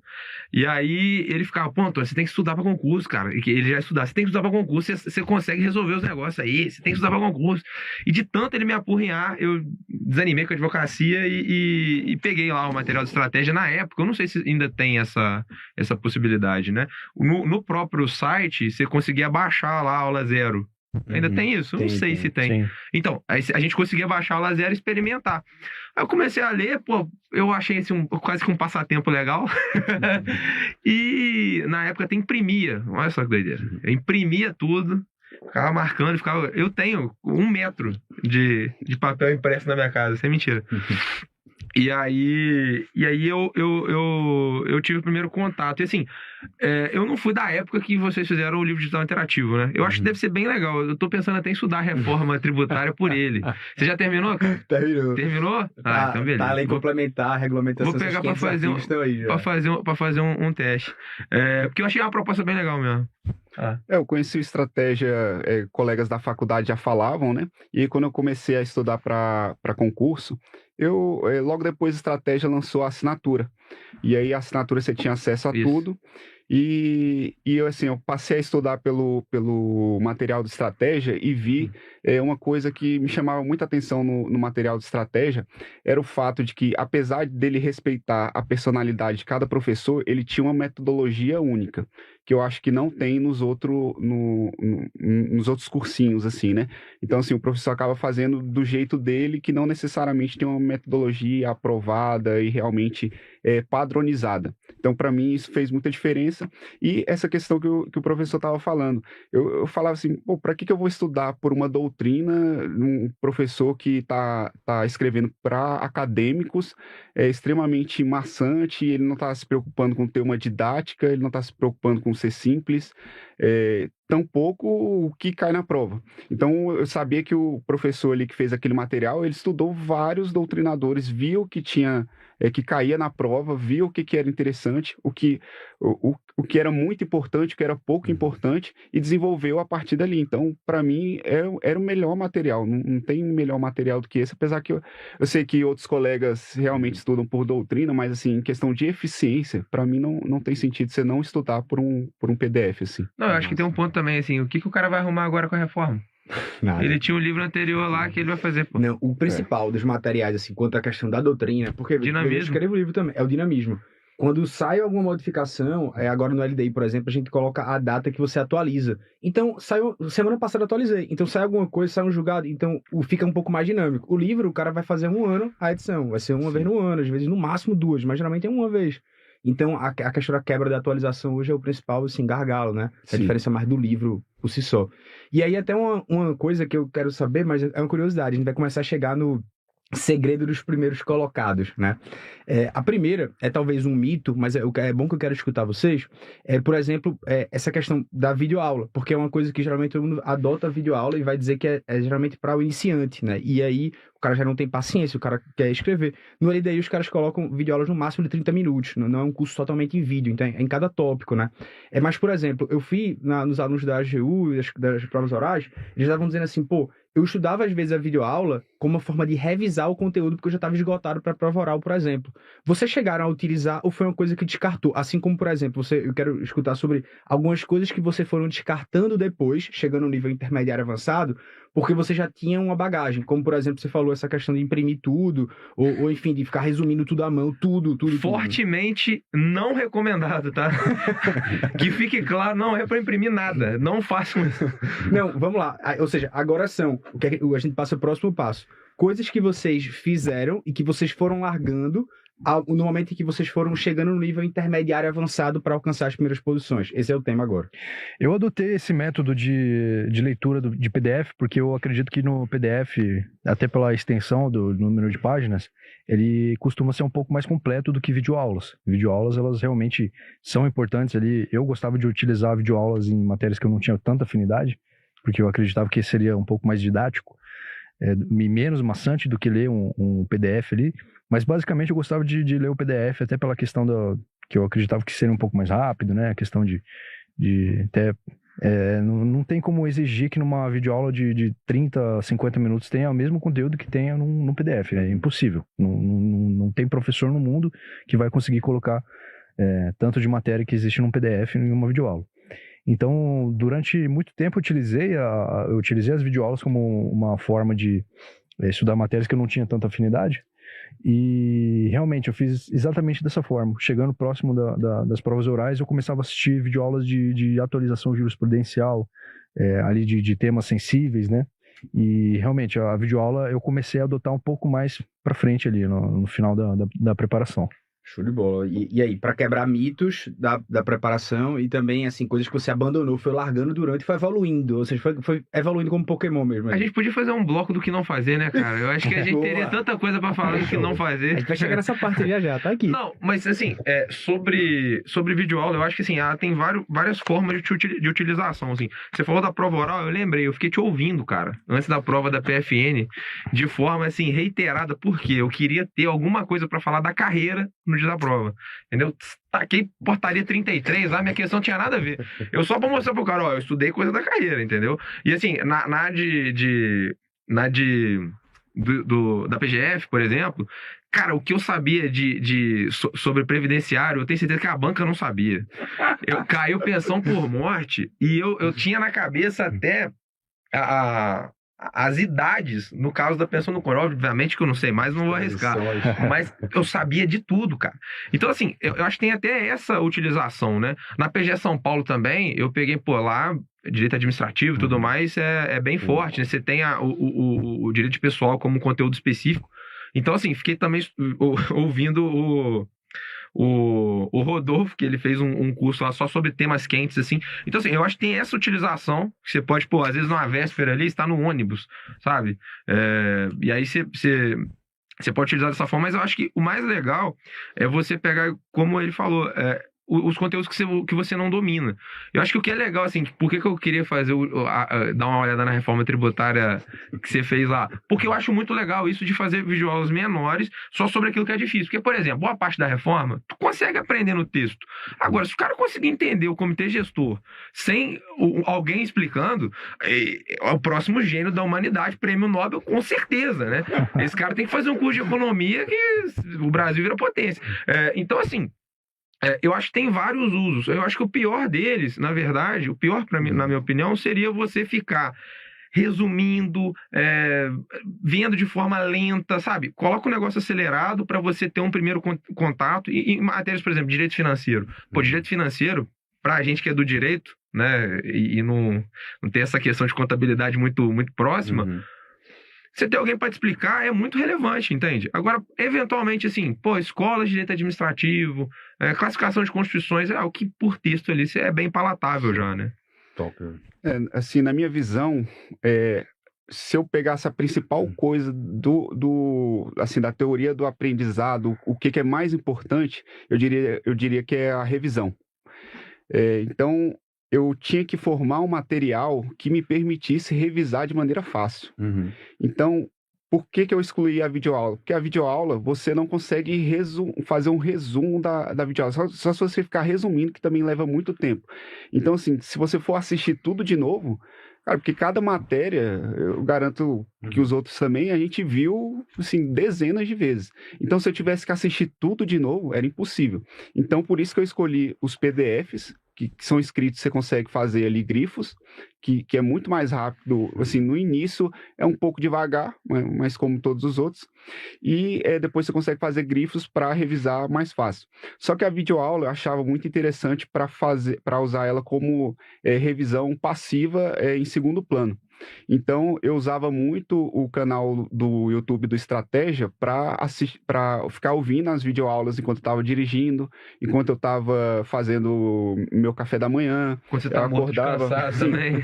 E aí, ele ficava, pô, Antônio, você tem que estudar pra concurso, cara. E que ele já estudava, você tem que estudar pra concurso, você consegue resolver os negócios aí, você tem que estudar pra concurso. E de tanto ele me apurrinhar, eu desanimei com a advocacia e peguei lá o material de estratégia na época. Eu não sei se ainda tem essa possibilidade, né? No próprio site, você conseguia baixar lá a aula 0. Ainda tem isso? Não sei se tem. Sim. Então, a gente conseguia baixar o aula 0 e experimentar. Aí eu comecei a ler, pô, eu achei assim, quase que um passatempo legal. E na época até imprimia. Olha só que doideira. Eu imprimia tudo, ficava marcando, eu tenho 1 metro de papel impresso na minha casa, sem mentira. E aí eu tive o primeiro contato. E assim, eu não fui da época que vocês fizeram o livro digital interativo, né? Eu acho que deve ser bem legal. Eu tô pensando até em estudar a reforma tributária por ele. Você já terminou, cara? Terminou? Então beleza. Tá, lei complementar, a regulamentação. Vou pegar pra fazer um teste. Porque eu achei uma proposta bem legal mesmo. Eu conheci o Estratégia, colegas da faculdade já falavam, né? E aí, quando eu comecei a estudar para concurso, logo depois a Estratégia lançou a assinatura. E aí a assinatura você tinha acesso a tudo. E eu passei a estudar pelo material de estratégia e vi uma coisa que me chamava muita atenção no material de estratégia, era o fato de que, apesar dele respeitar a personalidade de cada professor, ele tinha uma metodologia única, que eu acho que não tem nos outros cursinhos, assim, né? Então, assim, o professor acaba fazendo do jeito dele, que não necessariamente tem uma metodologia aprovada e realmente padronizada. Então, para mim, isso fez muita diferença. E essa questão que o professor estava falando, eu falava assim, para que eu vou estudar por uma doutrina, um professor que está escrevendo para acadêmicos, é extremamente maçante, ele não está se preocupando com ter uma didática, ele não está se preocupando com ser simples, tampouco o que cai na prova. Então, eu sabia que o professor ali que fez aquele material, ele estudou vários doutrinadores, viu que tinha, que caía na prova, viu o que era interessante, o que era muito importante, o que era pouco importante, e desenvolveu a partir dali. Então, para mim, era o melhor material. Não tem melhor material do que esse, apesar que eu sei que outros colegas realmente estudam por doutrina, mas, assim, em questão de eficiência, para mim não tem sentido você não estudar por um PDF, assim. Não, eu acho que tem um ponto também, assim, o que o cara vai arrumar agora com a reforma? Nada. Ele tinha um livro anterior lá que ele vai fazer, pô. Não, o principal dos materiais, assim, quanto à questão da doutrina, porque dinamismo. Eu escrevo o livro também, é o dinamismo. Quando sai alguma modificação, agora no LDI, por exemplo, a gente coloca a data que você atualiza. Então, semana passada eu atualizei. Então, sai alguma coisa, sai um julgado, então fica um pouco mais dinâmico. O livro, o cara vai fazer 1 ano a edição. Vai ser uma vez no ano, às vezes no máximo 2, mas geralmente é uma vez. Então, a questão da quebra da atualização hoje é o principal, assim, gargalo, né? A Sim. diferença mais do livro por si só. E aí, até uma coisa que eu quero saber, mas é uma curiosidade, a gente vai começar a chegar no segredo dos primeiros colocados, né? A primeira é talvez um mito, mas é bom que eu quero escutar vocês, por exemplo, essa questão da videoaula, porque é uma coisa que geralmente todo mundo adota a videoaula e vai dizer que é geralmente para o iniciante, né? E aí o cara já não tem paciência, o cara quer escrever. No LDI os caras colocam videoaulas no máximo de 30 minutos, não é um curso totalmente em vídeo, então é em cada tópico, né? Mas, por exemplo, eu fui nos alunos da AGU, das provas orais, eles estavam dizendo assim, pô, eu estudava às vezes a videoaula como uma forma de revisar o conteúdo porque eu já estava esgotado para a prova oral, por exemplo. Vocês chegaram a utilizar ou foi uma coisa que descartou? Assim como, por exemplo, eu quero escutar sobre algumas coisas que você foram descartando depois, chegando no nível intermediário avançado, porque você já tinha uma bagagem. Como, por exemplo, você falou essa questão de imprimir tudo, ou enfim, de ficar resumindo tudo à mão, tudo. Fortemente não recomendado, tá? Que fique claro, não é para imprimir nada. Não façam isso. Não, vamos lá. Ou seja, agora são. A gente passa o próximo passo. Coisas que vocês fizeram e que vocês foram largando no momento em que vocês foram chegando no nível intermediário avançado para alcançar as primeiras posições. Esse é o tema agora. Eu adotei esse método de leitura de PDF, porque eu acredito que no PDF, até pela extensão do número de páginas, ele costuma ser um pouco mais completo do que videoaulas. Videoaulas, elas realmente são importantes ali. Eu gostava de utilizar videoaulas em matérias que eu não tinha tanta afinidade, porque eu acreditava que seria um pouco mais didático, menos maçante do que ler um PDF ali. Mas basicamente eu gostava de ler o PDF, até pela questão que eu acreditava que seria um pouco mais rápido, né? A questão de até... não tem como exigir que numa videoaula de 30, 50 minutos tenha o mesmo conteúdo que tenha no PDF, né? É impossível. Não tem professor no mundo que vai conseguir colocar tanto de matéria que existe num PDF em uma videoaula. Então, durante muito tempo eu utilizei as videoaulas como uma forma de estudar matérias que eu não tinha tanta afinidade. E realmente eu fiz exatamente dessa forma. Chegando próximo das provas orais, eu começava a assistir videoaulas de atualização jurisprudencial, ali de temas sensíveis, né? E realmente a videoaula eu comecei a adotar um pouco mais para frente ali no final da preparação. Show de bola. E aí, para quebrar mitos da preparação e também, assim, coisas que você abandonou, foi largando durante e foi evoluindo. Ou seja, foi evoluindo como Pokémon mesmo. A gente podia fazer um bloco do que não fazer, né, cara? Eu acho que a gente teria tanta coisa pra falar do que não fazer. A gente vai chegar nessa parte já, tá aqui. Não, mas assim, sobre videoaula, eu acho que assim, ela tem várias formas de utilização, assim. Você falou da prova oral, eu lembrei, eu fiquei te ouvindo, cara, antes da prova da PFN, de forma, assim, reiterada, porque eu queria ter alguma coisa pra falar da carreira no dia da prova, entendeu? Taquei portaria 33 lá, minha questão não tinha nada a ver. Eu só pra mostrar pro cara, ó, eu estudei coisa da carreira, entendeu? E assim, da PGF, por exemplo, cara, o que eu sabia sobre previdenciário, eu tenho certeza que a banca não sabia. Caiu pensão por morte e eu tinha na cabeça até as idades, no caso da pensão do coroa, obviamente que eu não sei mais, não vou arriscar, mas eu sabia de tudo, cara. Então, assim, eu acho que tem até essa utilização, né? Na PGE São Paulo também, eu peguei, lá, direito administrativo e tudo mais, é bem forte, né? Você tem o direito pessoal como conteúdo específico. Então, assim, fiquei também ouvindo o Rodolfo, que ele fez um curso lá só sobre temas quentes, assim. Então, assim, eu acho que tem essa utilização, que você pode, às vezes numa véspera ali, está no ônibus, sabe? E aí você pode utilizar dessa forma, mas eu acho que o mais legal é você pegar, como ele falou, os conteúdos que você não domina. Eu acho que o que é legal, assim, por que eu queria fazer dar uma olhada na reforma tributária que você fez lá? Porque eu acho muito legal isso de fazer videoaulas menores só sobre aquilo que é difícil. Porque, por exemplo, boa parte da reforma, tu consegue aprender no texto. Agora, se o cara conseguir entender o comitê gestor sem alguém explicando, é o próximo gênio da humanidade, prêmio Nobel, com certeza, né? Esse cara tem que fazer um curso de economia que o Brasil vira potência. Então, assim, eu acho que tem vários usos. Eu acho que o pior deles, na verdade, o pior para mim, na minha opinião, seria você ficar resumindo, vendo de forma lenta, sabe? Coloca o negócio acelerado para você ter um primeiro contato. E em matérias, por exemplo, direito financeiro. Direito financeiro, para a gente que é do direito, né, e não tem essa questão de contabilidade muito, muito próxima, você ter alguém para te explicar é muito relevante, entende? Agora, eventualmente, assim, pô, escola de direito administrativo, classificação de constituições é algo que, por texto ali, é bem palatável já, né? Top. Assim, na minha visão, se eu pegasse a principal coisa assim, da teoria do aprendizado, o que é mais importante, eu diria que é a revisão. Então, eu tinha que formar um material que me permitisse revisar de maneira fácil. Uhum. Então, por que eu excluí a videoaula? Porque a videoaula, você não consegue fazer um resumo da videoaula. Só se você ficar resumindo, que também leva muito tempo. Então, assim, se você for assistir tudo de novo, cara, porque cada matéria, eu garanto que os outros também, a gente viu, assim, dezenas de vezes. Então, se eu tivesse que assistir tudo de novo, era impossível. Então, por isso que eu escolhi os PDFs, que são escritos, você consegue fazer ali grifos, que é muito mais rápido. Assim, no início é um pouco devagar, mas como todos os outros. E depois você consegue fazer grifos para revisar mais fácil. Só que a videoaula eu achava muito interessante para usar ela como revisão passiva em segundo plano. Então, eu usava muito o canal do YouTube do Estratégia para ficar ouvindo as videoaulas enquanto eu estava dirigindo, enquanto eu estava fazendo meu café da manhã. Quando você tá muito cansado também.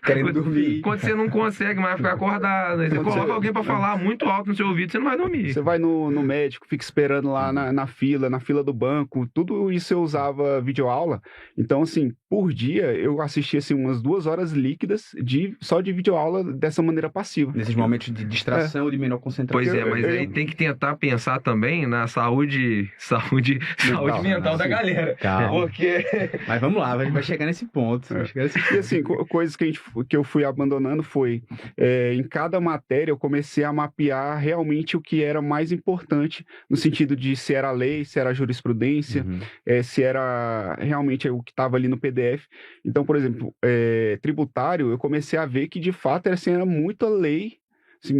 Querendo dormir. Quando você não consegue mais ficar acordado, né? Você coloca alguém para falar muito alto no seu ouvido, você não vai dormir. Você vai no médico, fica esperando lá na fila do banco, tudo isso eu usava videoaula. Então, assim, por dia eu assistia assim, umas 2 horas líquidas só de videoaula dessa maneira passiva. Nesses momentos de distração, de menor concentração. Pois mas aí tem que tentar pensar também na saúde mental da galera. Calma. Porque... Mas vamos lá, a gente vai chegar nesse ponto. E assim, coisas que eu fui abandonando foi, em cada matéria eu comecei a mapear realmente o que era mais importante, no sentido de se era lei, se era jurisprudência, se era realmente o que estava ali no PDF. Então, por exemplo, tributário, eu comecei a ver que de fato era muita lei, assim,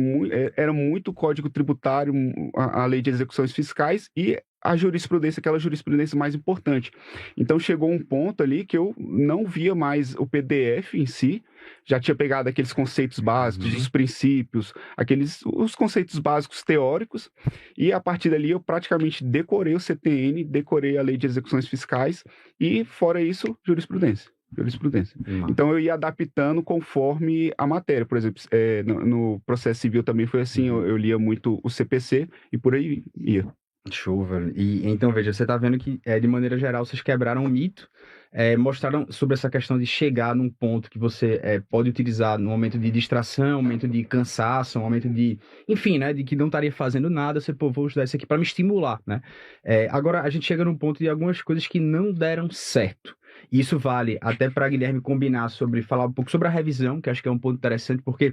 era muito código tributário, a lei de execuções fiscais e a jurisprudência, aquela jurisprudência mais importante. Então chegou um ponto ali que eu não via mais o PDF em si, já tinha pegado aqueles conceitos básicos, os princípios, os conceitos básicos teóricos, e a partir dali eu praticamente decorei o CTN, decorei a lei de execuções fiscais e, fora isso, jurisprudência. Então eu ia adaptando conforme a matéria. Por exemplo, no processo civil também foi assim, eu lia muito o CPC e por aí ia. Show, velho. E então, veja, você tá vendo que, de maneira geral, vocês quebraram um mito, mostraram sobre essa questão de chegar num ponto que você pode utilizar no momento de distração, momento de cansaço, momento de, enfim, né, de que não estaria fazendo nada, você, pô, vou usar isso aqui para me estimular, né? Agora, a gente chega num ponto de algumas coisas que não deram certo. Isso vale até para Guilherme combinar falar um pouco sobre a revisão, que acho que é um ponto interessante, porque,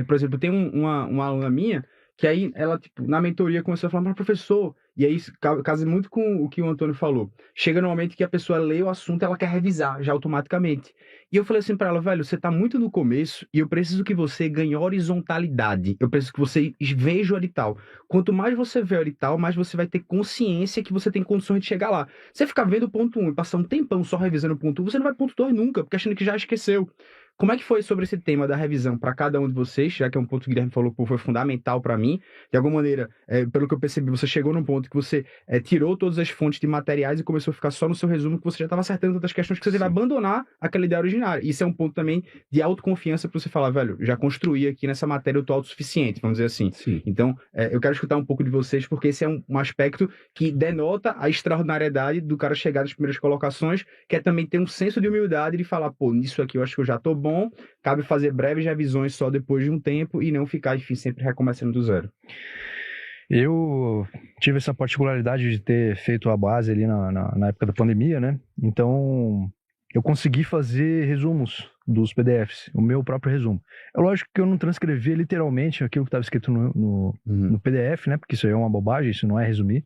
por exemplo, tem uma aluna minha que aí ela, tipo, na mentoria começou a falar, mas professor, e aí casa muito com o que o Antônio falou, chega no momento que a pessoa lê o assunto, ela quer revisar já automaticamente. E eu falei assim para ela, velho, você tá muito no começo e eu preciso que você ganhe horizontalidade, eu preciso que você veja o edital. Quanto mais você vê o edital, mais você vai ter consciência que você tem condições de chegar lá. Você ficar vendo o ponto 1 e passar um tempão só revisando o ponto 1, você não vai pro ponto 2 nunca, porque achando que já esqueceu. Como é que foi sobre esse tema da revisão para cada um de vocês, já que é um ponto que o Guilherme falou que foi fundamental para mim? De alguma maneira, pelo que eu percebi, você chegou num ponto que você tirou todas as fontes de materiais e começou a ficar só no seu resumo, que você já estava acertando tantas questões que você vai abandonar aquela ideia originária. Isso é um ponto também de autoconfiança para você falar, velho, já construí aqui nessa matéria, eu tô autossuficiente, vamos dizer assim. Sim. Então, eu quero escutar um pouco de vocês, porque esse é um aspecto que denota a extraordinariedade do cara chegar nas primeiras colocações, que é também ter um senso de humildade de falar, pô, nisso aqui eu acho que eu já tô bom, cabe fazer breves revisões só depois de um tempo e não ficar, enfim, sempre recomeçando do zero. Eu tive essa particularidade de ter feito a base ali na época da pandemia, né? Então, eu consegui fazer resumos dos PDFs, o meu próprio resumo. É lógico que eu não transcrevi literalmente aquilo que estava escrito no PDF, né? Porque isso aí é uma bobagem, isso não é resumir.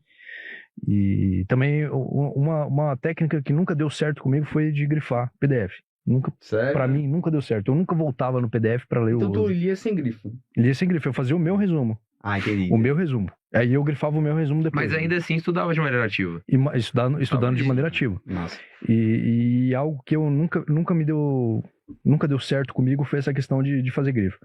E também uma técnica que nunca deu certo comigo foi de grifar PDF. Pra mim, nunca deu certo. Eu nunca voltava no PDF pra ler então, tu lia sem grifo? Lia sem grifo. Eu fazia o meu resumo. Ah, entendi. O meu resumo. Aí eu grifava o meu resumo depois. Mas ainda assim estudava de maneira ativa. Estudando de maneira ativa. Nossa. E algo que eu nunca deu certo comigo foi essa questão de fazer grifo.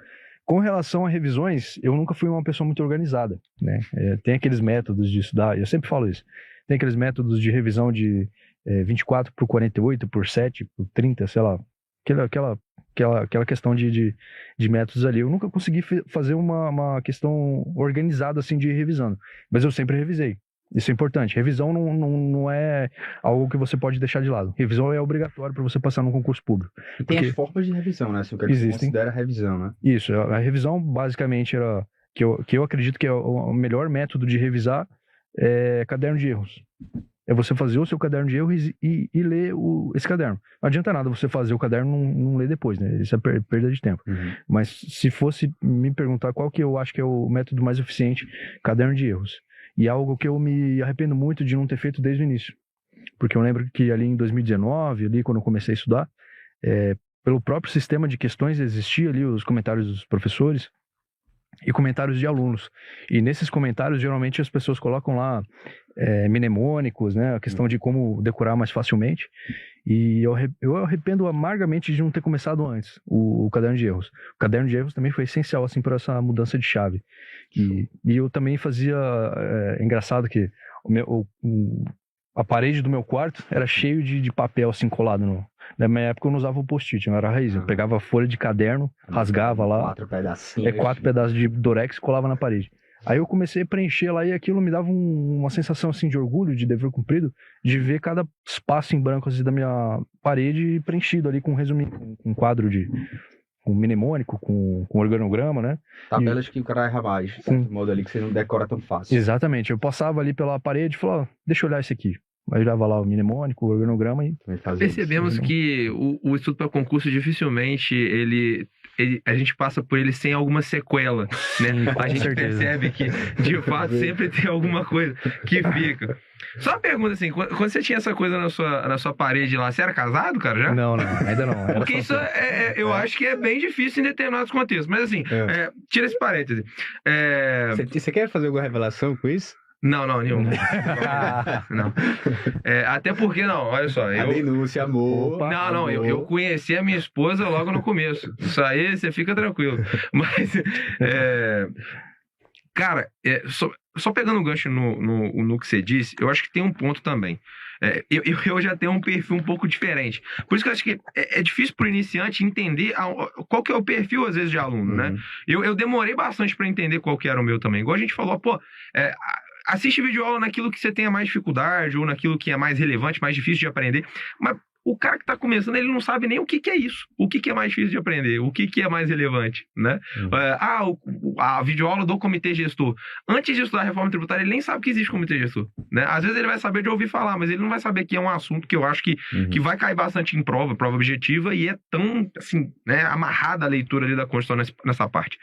Com relação a revisões, eu nunca fui uma pessoa muito organizada, né? Tem aqueles métodos de estudar, eu sempre falo isso, tem aqueles métodos de revisão de 24 por 48, por 7, por 30, sei lá, aquela questão de métodos ali. Eu nunca consegui fazer uma questão organizada assim de revisando, mas eu sempre revisei. Isso é importante. Revisão não é algo que você pode deixar de lado. Revisão é obrigatório para você passar num concurso público. E tem as formas de revisão, né? Se o que você considera revisão, né? Isso. A revisão, basicamente, era que eu acredito que é o melhor método de revisar é caderno de erros. É você fazer o seu caderno de erros e ler esse caderno. Não adianta nada você fazer o caderno e não ler depois, né? Isso é perda de tempo. Uhum. Mas se fosse me perguntar qual que eu acho que é o método mais eficiente, caderno de erros. E é algo que eu me arrependo muito de não ter feito desde o início. Porque eu lembro que ali em 2019, ali quando eu comecei a estudar, pelo próprio sistema de questões existia ali os comentários dos professores e comentários de alunos. E nesses comentários, geralmente, as pessoas colocam lá mnemônicos, né? A questão de como decorar mais facilmente. E eu arrependo amargamente de não ter começado antes o caderno de erros. O caderno de erros também foi essencial, assim, para essa mudança de chave. E eu também fazia... engraçado que a parede do meu quarto era cheio de papel, assim, colado Na minha época eu não usava o post-it, não era a raiz. Eu pegava a folha de caderno, rasgava lá. 4 pedacinhos. 4 pedaços de Durex e colava na parede. Aí eu comecei a preencher lá e aquilo me dava uma sensação assim de orgulho, de dever cumprido, de ver cada espaço em branco assim, da minha parede preenchido ali com um resuminho, com um quadro com mnemônico, com organograma, né? Tabelas que o cara erra mais, de certo modo ali, que você não decora tão fácil. Exatamente. Eu passava ali pela parede e falava, deixa eu olhar esse aqui. Aí olhava lá o mnemônico, o organograma e... Percebemos que o estudo para concurso dificilmente a gente passa por ele sem alguma sequela, né? A gente percebe que, de fato, sempre tem alguma coisa que fica. Só uma pergunta assim, quando você tinha essa coisa na sua parede lá, você era casado, cara, já? Não, ainda não. Porque isso eu acho que é bem difícil em determinados contextos. Mas assim, tira esse parêntese. Você quer fazer alguma revelação com isso? Não, nenhum. Não. Até porque, olha só. A denúncia, amor. Não, eu conheci a minha esposa logo no começo. Isso aí, você fica tranquilo. Mas, cara, só pegando o gancho no que você disse, eu acho que tem um ponto também. Eu já tenho um perfil um pouco diferente. Por isso que eu acho que é difícil para o iniciante entender qual que é o perfil, às vezes, de aluno, né? Eu demorei bastante para entender qual que era o meu também. Igual a gente falou, assiste videoaula naquilo que você tenha mais dificuldade ou naquilo que é mais relevante, mais difícil de aprender. Mas o cara que está começando, ele não sabe nem o que é isso. O que é mais difícil de aprender. O que é mais relevante, né? A videoaula do comitê gestor. Antes de estudar a reforma tributária, ele nem sabe que existe comitê gestor, né? Às vezes ele vai saber de ouvir falar, mas ele não vai saber que é um assunto que eu acho que vai cair bastante em prova objetiva, e é tão, assim, né, amarrada a leitura ali da Constituição nessa parte.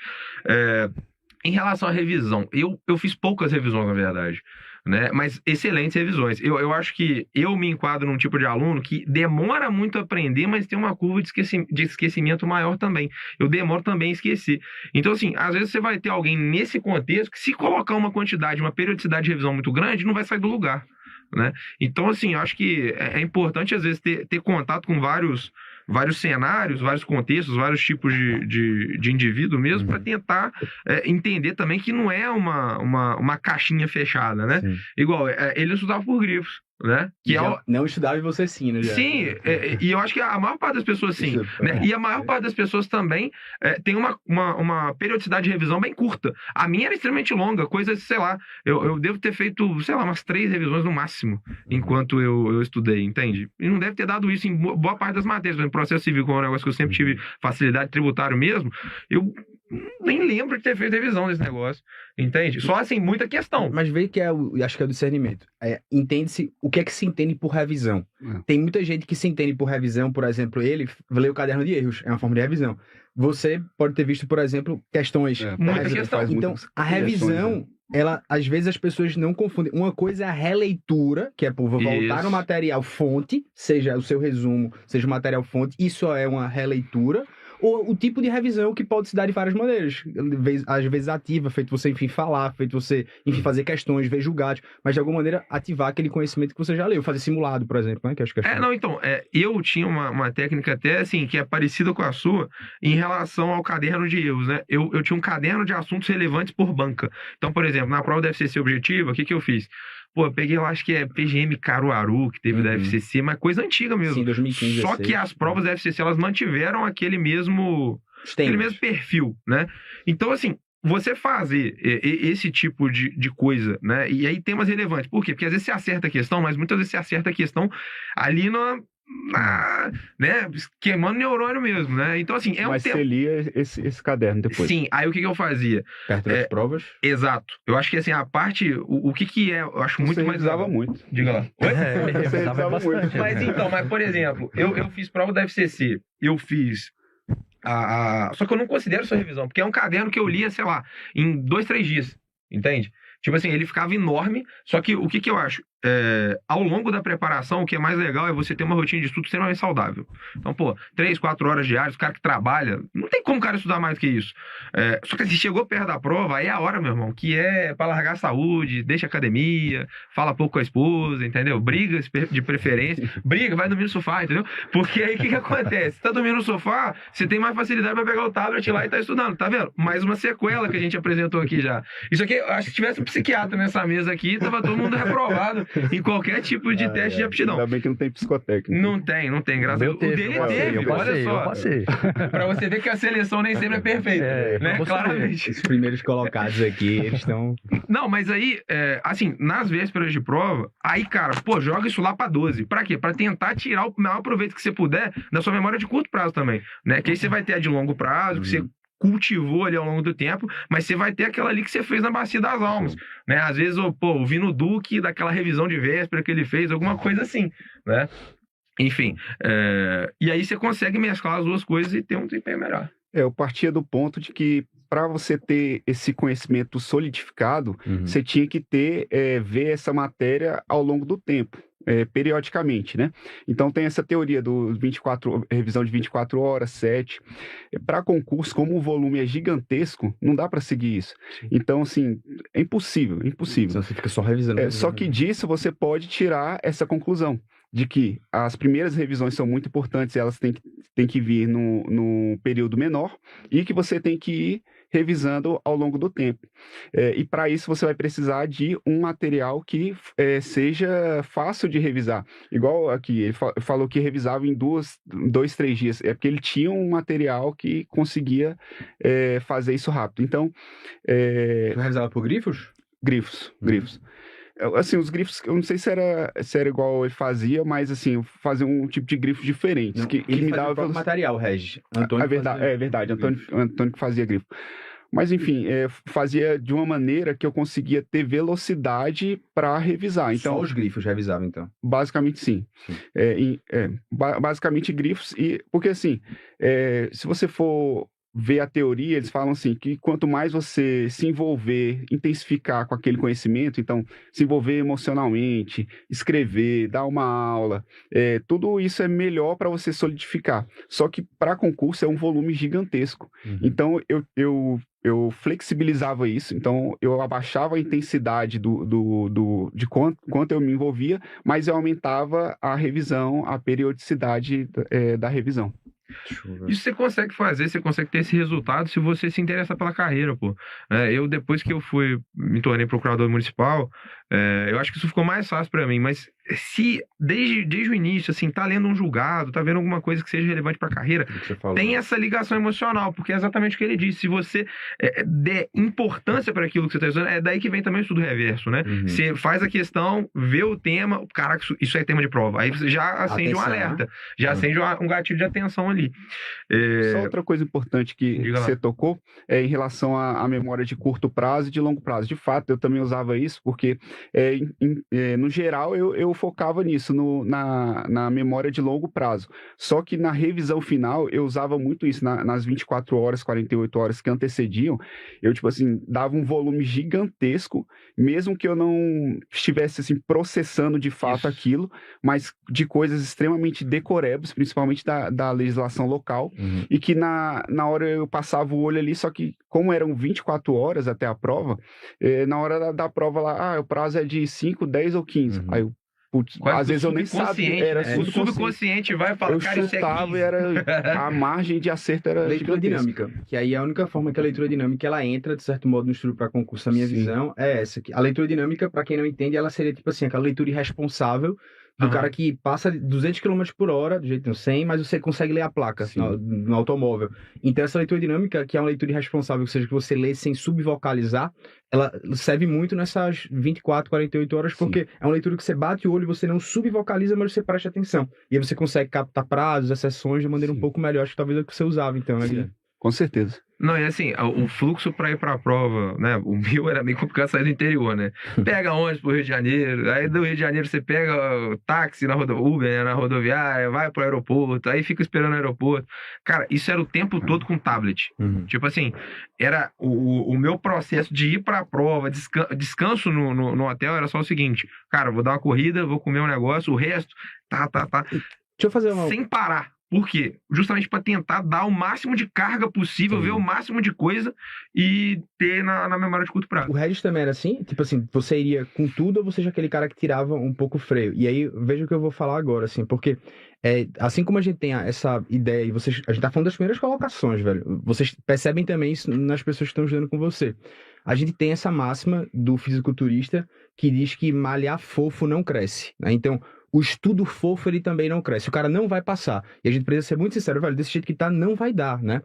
Em relação à revisão, eu fiz poucas revisões, na verdade, né? Mas excelentes revisões. Eu acho que eu me enquadro num tipo de aluno que demora muito a aprender, mas tem uma curva de esquecimento maior também. Eu demoro também a esquecer. Então, assim, às vezes você vai ter alguém nesse contexto que, se colocar uma periodicidade de revisão muito grande, não vai sair do lugar, né? Então, assim, eu acho que é importante, às vezes, ter contato com vários cenários, vários contextos, vários tipos de indivíduo mesmo, para tentar entender também que não é uma caixinha fechada, né? Sim. Igual, ele estudava por grifos, né? Não estudava e você sim, né? Sim, e eu acho que a maior parte das pessoas sim, né? E a maior parte das pessoas também tem uma periodicidade de revisão bem curta. A minha era extremamente longa, coisa, sei lá, eu devo ter feito, sei lá, umas 3 revisões no máximo, enquanto eu estudei, entende? E não deve ter dado isso em boa parte das matérias. Em processo civil, como é um negócio que eu sempre tive facilidade tributário mesmo, eu nem lembro de ter feito revisão desse negócio, entende? Só assim, muita questão. Mas veja que acho que é o discernimento. Entende-se o que é que se entende por revisão. Tem muita gente que se entende por revisão, por exemplo, ele lê o caderno de erros, é uma forma de revisão. Você pode ter visto, por exemplo, questões. Muita questão. Então, a revisão, ela, às vezes as pessoas não confundem. Uma coisa é a releitura, que é por voltar no material fonte, seja o seu resumo, seja o material fonte, isso é uma releitura. ou o tipo de revisão que pode se dar de várias maneiras. Às vezes ativa, feito você, enfim, falar, feito você, enfim, fazer questões, ver julgados, mas de alguma maneira ativar aquele conhecimento que você já leu, fazer simulado, por exemplo, né? Que acho que eu tinha uma técnica até, assim, que é parecida com a sua em relação ao caderno de erros, né? Eu tinha um caderno de assuntos relevantes por banca. Então, por exemplo, na prova da FCC objetiva, o que eu fiz? Pô, eu peguei, eu acho que é PGM Caruaru, que teve da FCC, mas coisa antiga mesmo. Sim, 2015. Só que as provas da FCC, elas mantiveram aquele mesmo perfil, né? Então, assim, você fazer esse tipo de coisa, né? E aí temas relevantes. Por quê? Porque às vezes você acerta a questão, mas muitas vezes você acerta a questão ali né, queimando neurônio mesmo, né? Então, assim, Mas você lia esse caderno depois? Sim, aí o que eu fazia? Perto das provas? Exato. Eu acho que, assim, a parte... O que é... Eu acho muito mais... Você revisava muito. Diga lá. Você revisava bastante. Mas, por exemplo, eu fiz prova da FCC, eu fiz... Só que eu não considero isso revisão, porque é um caderno que eu lia, sei lá, em 2, 3 dias, entende? Tipo assim, ele ficava enorme, só que o que eu acho? Ao longo da preparação, o que é mais legal é você ter uma rotina de estudo extremamente saudável. Então, pô, 3, 4 horas diárias, o cara que trabalha, não tem como o cara estudar mais do que isso. Só que se chegou perto da prova, aí é a hora, meu irmão, que é pra largar a saúde, deixa a academia, fala pouco com a esposa, entendeu? Briga de preferência, vai dormir no sofá, entendeu? Porque aí o que acontece? Você tá dormindo no sofá, você tem mais facilidade pra pegar o tablet lá e tá estudando, tá vendo? Mais uma sequela que a gente apresentou aqui já. Isso aqui, acho que se tivesse um psiquiatra nessa mesa aqui, tava todo mundo reprovado em qualquer tipo de teste de aptidão. Ainda bem que não tem psicotécnico. Não tem, graças a Deus. O dele teve, olha só. Eu passei. Pra você ver que a seleção nem sempre é perfeita, né? Claramente. Os primeiros colocados aqui, eles estão... Não, mas aí, assim, nas vésperas de prova, aí, cara, pô, joga isso lá pra 12. Pra quê? Pra tentar tirar o maior proveito que você puder da sua memória de curto prazo também, né? Que aí você vai ter a de longo prazo, que você cultivou ali ao longo do tempo, mas você vai ter aquela ali que você fez na Bacia das Almas, né? Às vezes, o Vino Duque, daquela revisão de véspera que ele fez, alguma coisa assim, né? Enfim, e aí você consegue mesclar as duas coisas e ter um desempenho melhor. Eu partia do ponto de que para você ter esse conhecimento solidificado, você tinha que ver essa matéria ao longo do tempo. Periodicamente, né? Então tem essa teoria do revisão de 24 horas, 7. Para concurso, como o volume é gigantesco, não dá para seguir isso. Sim. Então, assim, é impossível. Então você fica só revisando. Só que disso você pode tirar essa conclusão de que as primeiras revisões são muito importantes, elas têm que vir no período menor e que você tem que ir revisando ao longo do tempo. E para isso você vai precisar de um material que seja fácil de revisar. Igual aqui, ele falou que revisava em 2, 3 dias. É porque ele tinha um material que conseguia fazer isso rápido. Então... Você revisava por grifos? Grifos. Assim, os grifos, eu não sei se era igual ele fazia, mas assim, fazia um tipo de grifo diferente. Não, que me dava o próprio material, Regis. Antônio é verdade, Antônio que fazia grifo. Mas enfim, fazia de uma maneira que eu conseguia ter velocidade para revisar. Então, só os grifos revisavam, então? Basicamente sim. Basicamente grifos, porque assim, se você for ver a teoria, eles falam assim, que quanto mais você se envolver, intensificar com aquele conhecimento, então, se envolver emocionalmente, escrever, dar uma aula, tudo isso é melhor para você solidificar. Só que para concurso é um volume gigantesco. Então, eu flexibilizava isso, então eu abaixava a intensidade de quanto eu me envolvia, mas eu aumentava a revisão, a periodicidade da revisão. Isso você consegue fazer, você consegue ter esse resultado se você se interessa pela carreira, pô. Eu, depois que eu me tornei procurador municipal, eu acho que isso ficou mais fácil pra mim, mas se desde o início, assim, tá lendo um julgado, tá vendo alguma coisa que seja relevante pra carreira, tem essa ligação emocional, porque é exatamente o que ele disse. Se você der importância para aquilo que você tá estudando, é daí que vem também o estudo reverso, né? Você faz a questão, vê o tema, caraca, isso é tema de prova. Aí você já acende um alerta, já acende um gatilho de atenção ali. Só outra coisa importante que você tocou é em relação à memória de curto prazo e de longo prazo. De fato, eu também usava isso, porque no geral eu focava nisso, na memória de longo prazo. Só que na revisão final, eu usava muito isso. Nas 24 horas, 48 horas que antecediam, eu, tipo assim, dava um volume gigantesco, mesmo que eu não estivesse, assim, processando de fato aquilo, mas de coisas extremamente decorebas, principalmente da legislação legislação local, e que na hora eu passava o olho ali, só que como eram 24 horas até a prova, na hora da prova lá, o prazo é de 5, 10 ou 15. Aí eu, putz, às vezes eu nem sabia, era o subconsciente vai falar, cara, isso é 15. E era, a margem de acerto era leitura dinâmica, que aí é a única forma que a leitura dinâmica ela entra, de certo modo, no estudo para concurso. A minha visão é essa. A leitura dinâmica, para quem não entende, ela seria tipo assim, aquela leitura irresponsável do cara que passa 200 km por hora, do jeito não 100, mas você consegue ler a placa no automóvel. Então, essa leitura dinâmica, que é uma leitura irresponsável, ou seja, que você lê sem subvocalizar, ela serve muito nessas 24, 48 horas, porque é uma leitura que você bate o olho e você não subvocaliza, mas você presta atenção. E aí você consegue captar prazos, exceções de maneira um pouco melhor, acho que talvez é o que você usava, então, né? Com certeza. Não, e assim, o fluxo para ir para a prova, né? O meu era meio complicado sair do interior, né? Pega ônibus pro Rio de Janeiro, aí do Rio de Janeiro você pega táxi na Uber, né, na rodoviária, vai pro aeroporto, aí fica esperando no aeroporto. Cara, isso era o tempo todo com tablet. Tipo assim, era o meu processo de ir para a prova, descanso no hotel era só o seguinte: cara, vou dar uma corrida, vou comer um negócio, o resto, Deixa eu fazer uma... sem parar. Por quê? Justamente para tentar dar o máximo de carga possível, ver o máximo de coisa e ter na memória de curto prazo. O Regis também era assim? Tipo assim, você iria com tudo ou você já aquele cara que tirava um pouco o freio? E aí, veja o que eu vou falar agora, assim, porque assim como a gente tem essa ideia, e a gente tá falando das primeiras colocações, velho, vocês percebem também isso nas pessoas que estão estudando com você. A gente tem essa máxima do fisiculturista que diz que malhar fofo não cresce, né? Então, o estudo fofo, ele também não cresce. O cara não vai passar. E a gente precisa ser muito sincero, velho, desse jeito que tá, não vai dar, né?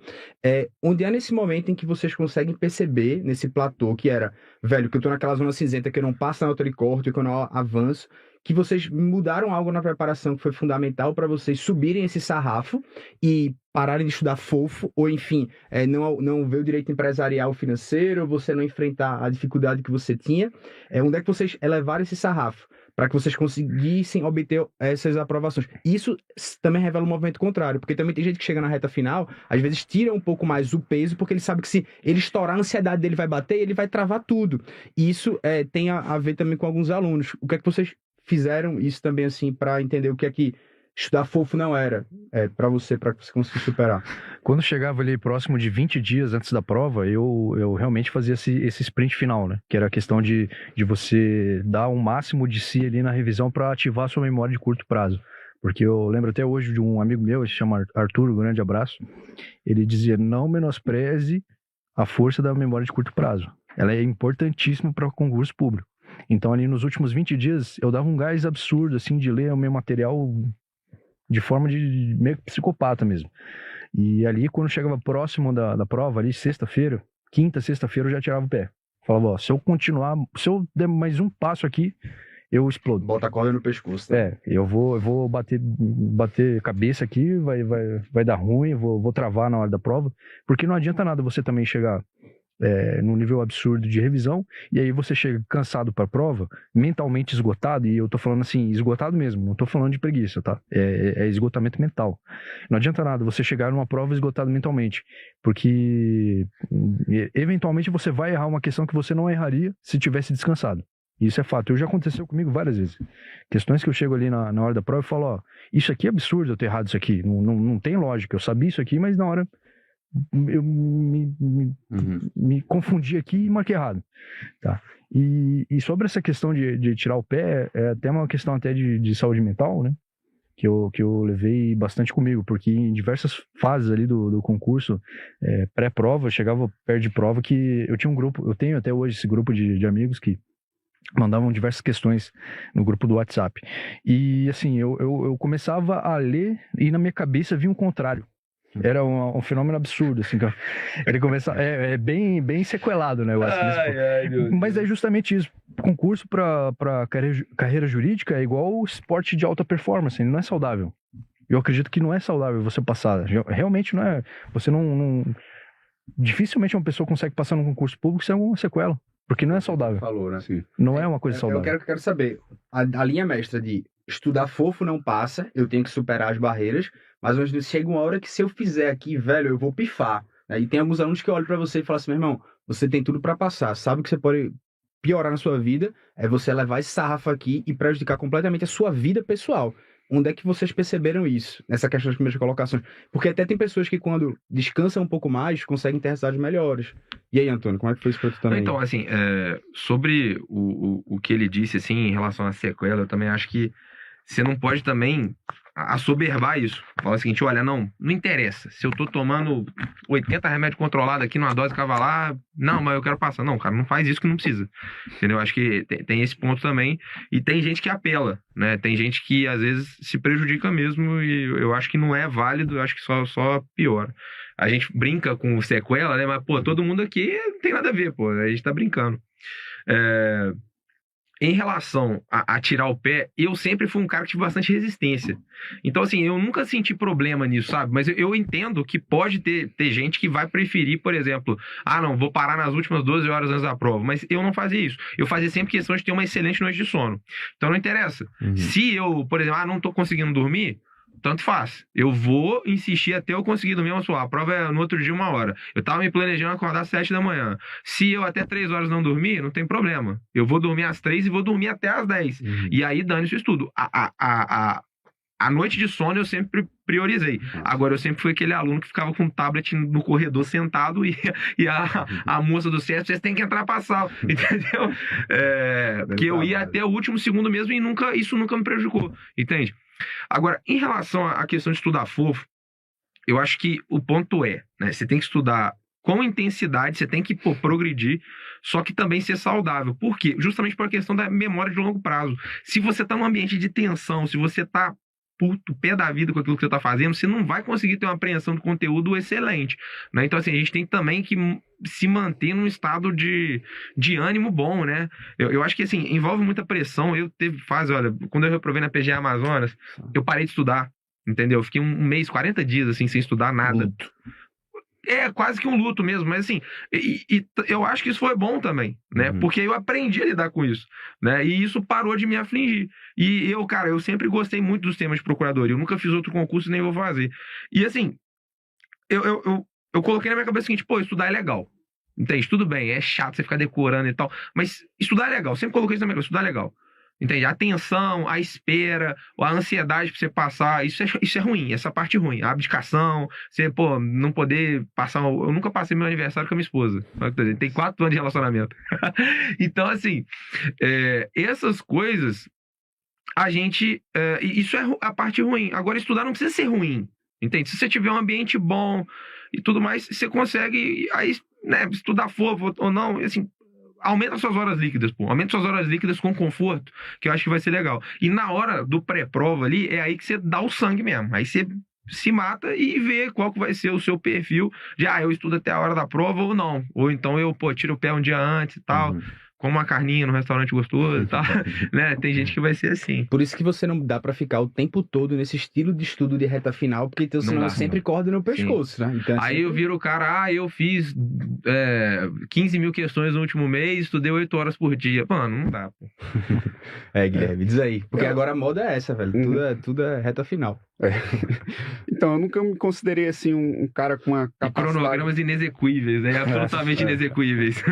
Onde é nesse momento em que vocês conseguem perceber, nesse platô, que era, velho, que eu tô naquela zona cinzenta, que eu não passo na autocorte, que eu não avanço, que vocês mudaram algo na preparação que foi fundamental para vocês subirem esse sarrafo e pararem de estudar fofo, ou enfim, não ver o direito empresarial financeiro, você não enfrentar a dificuldade que você tinha. Onde é que vocês elevaram esse sarrafo? Para que vocês conseguissem obter essas aprovações. Isso também revela um movimento contrário, porque também tem gente que chega na reta final, às vezes tira um pouco mais o peso, porque ele sabe que se ele estourar, a ansiedade dele vai bater e ele vai travar tudo. E isso tem a ver também com alguns alunos. O que é que vocês fizeram isso também, assim, para entender o que é que estudar fofo não era para você conseguir superar? Quando chegava ali próximo de 20 dias antes da prova, eu realmente fazia esse sprint final, né? Que era a questão de você dar o máximo de si ali na revisão para ativar a sua memória de curto prazo. Porque eu lembro até hoje de um amigo meu, ele se chama Arthur, um grande abraço, ele dizia: não menospreze a força da memória de curto prazo. Ela é importantíssima para o concurso público. Então ali nos últimos 20 dias eu dava um gás absurdo, assim, de ler o meu material de forma de meio que psicopata mesmo. E ali, quando chegava próximo da prova, ali sexta-feira, quinta, sexta-feira, eu já tirava o pé. Falava, se eu continuar, se eu der mais um passo aqui, eu explodo. Bota a corda no pescoço. Tá? Eu vou bater cabeça aqui, vai dar ruim, vou travar na hora da prova, porque não adianta nada você também chegar num nível absurdo de revisão, e aí você chega cansado para a prova, mentalmente esgotado, e eu tô falando assim, esgotado mesmo, não tô falando de preguiça, tá? É esgotamento mental. Não adianta nada você chegar numa prova esgotado mentalmente, porque eventualmente você vai errar uma questão que você não erraria se tivesse descansado. Isso é fato. Já aconteceu comigo várias vezes. Questões que eu chego ali na hora da prova e falo, ó, isso aqui é absurdo eu ter errado isso aqui, não tem lógica, eu sabia isso aqui, mas na hora eu me confundi aqui e marquei errado, tá? E sobre essa questão de tirar o pé, é até uma questão até de saúde mental, né? Que eu levei bastante comigo, porque em diversas fases ali do concurso, pré-prova, chegava perto de prova, que eu tinha um grupo, eu tenho até hoje esse grupo de amigos que mandavam diversas questões no grupo do WhatsApp. E assim, eu começava a ler e na minha cabeça vinha um contrário. Era um fenômeno absurdo, assim. Ele começa, bem sequelado, né? Eu acho. Mas é justamente isso. Concurso para carreira jurídica é igual o esporte de alta performance, ele não é saudável. Eu acredito que não é saudável você passar. Realmente não é. Você não dificilmente uma pessoa consegue passar num concurso público sem alguma sequela, porque não é saudável. Falou, né? Sim. Não é uma coisa saudável. Eu quero saber, a linha mestra de estudar fofo não passa, eu tenho que superar as barreiras, mas chega uma hora que se eu fizer aqui, velho, eu vou pifar. E tem alguns alunos que olham pra você e falam assim, meu irmão, você tem tudo pra passar, sabe que você pode piorar na sua vida, é você levar esse sarrafo aqui e prejudicar completamente a sua vida pessoal. onde é que vocês perceberam isso, nessa questão das primeiras colocações? Porque até tem pessoas que quando descansam um pouco mais, conseguem ter resultados melhores. E aí, Antônio, como é que foi isso pra tu também? Então, assim, sobre o que ele disse, assim, em relação à sequela, eu também acho que você não pode também assoberbar isso. Falar o seguinte, olha, não interessa. Se eu tô tomando 80 remédios controlados aqui numa dose cavalar, não, mas eu quero passar. Não, cara, não faz isso que não precisa. Entendeu? Acho que tem esse ponto também. E tem gente que apela, né? Tem gente que, às vezes, se prejudica mesmo e eu acho que não é válido, eu acho que só piora. A gente brinca com sequela, né? Mas, pô, todo mundo aqui não tem nada a ver, pô. A gente tá brincando. Em relação a tirar o pé, eu sempre fui um cara que tive bastante resistência. Então, assim, eu nunca senti problema nisso, sabe? Mas eu entendo que pode ter gente que vai preferir, por exemplo, não, vou parar nas últimas 12 horas antes da prova. Mas eu não fazia isso. Eu fazia sempre questão de ter uma excelente noite de sono. Então, não interessa. Se eu, por exemplo, não tô conseguindo dormir, tanto faz. Eu vou insistir até eu conseguir dormir. A prova é no outro dia 1h. Eu tava me planejando acordar às 7 da manhã. Se eu até 3 horas não dormir, não tem problema. Eu vou dormir às 3 e vou dormir até às 10. E aí dane-se o estudo. A noite de sono eu sempre priorizei. Agora, eu sempre fui aquele aluno que ficava com o tablet no corredor sentado e a moça do CES, vocês têm que entrar pra sala, entendeu? Que eu ia até o último segundo mesmo e isso nunca me prejudicou, entende? Agora, em relação à questão de estudar fofo, eu acho que o ponto né, você tem que estudar com intensidade, você tem que progredir, só que também ser saudável. Por quê? Justamente por a questão da memória de longo prazo. Se você está num ambiente de tensão, se você está pé da vida com aquilo que você está fazendo, você não vai conseguir ter uma apreensão de conteúdo excelente, né? Então, assim, a gente tem também que se manter num estado de ânimo bom, né? Eu acho que, assim, envolve muita pressão. Eu teve fase, olha, quando eu reprovei na PGA Amazonas, eu parei de estudar, entendeu? Eu fiquei um mês, 40 dias, assim, sem estudar nada. Luto. Quase que um luto mesmo, mas assim, eu acho que isso foi bom também, né? Porque eu aprendi a lidar com isso, né? E isso parou de me afligir. E eu sempre gostei muito dos temas de procuradoria. Eu nunca fiz outro concurso e nem vou fazer. E assim, eu coloquei na minha cabeça o seguinte, estudar é legal. Entende? Tudo bem, é chato você ficar decorando e tal, mas estudar é legal. Sempre coloquei isso na minha cabeça, estudar é legal. Entende? A tensão, a espera, a ansiedade pra você passar, isso é ruim, essa parte ruim. A abdicação, você, não poder passar... Eu nunca passei meu aniversário com a minha esposa. Tem 4 anos de relacionamento. Então, assim, essas coisas, a gente... isso é a parte ruim. Agora, estudar não precisa ser ruim, entende? Se você tiver um ambiente bom e tudo mais, você consegue, aí, né, estudar fofo ou não, assim... Aumenta suas horas líquidas, Aumenta suas horas líquidas com conforto, que eu acho que vai ser legal. E na hora do pré-prova ali, é aí que você dá o sangue mesmo. Aí você se mata e vê qual que vai ser o seu perfil de, eu estudo até a hora da prova ou não. Ou então eu, tiro o pé um dia antes e tal. Como uma carninha no restaurante gostoso e tal, né? Tem gente que vai ser assim. Por isso que você não dá pra ficar o tempo todo nesse estilo de estudo de reta final, porque então, senão sempre corda no pescoço, né? Então, aí eu viro o cara, eu fiz 15 mil questões no último mês, estudei 8 horas por dia. Mano, não dá, Guilherme, diz aí. Porque agora a moda é essa, velho. Tudo é reta final. Então, eu nunca me considerei, assim, um cara com uma capacidade... E cronogramas inexequíveis, né? Absolutamente inexequíveis.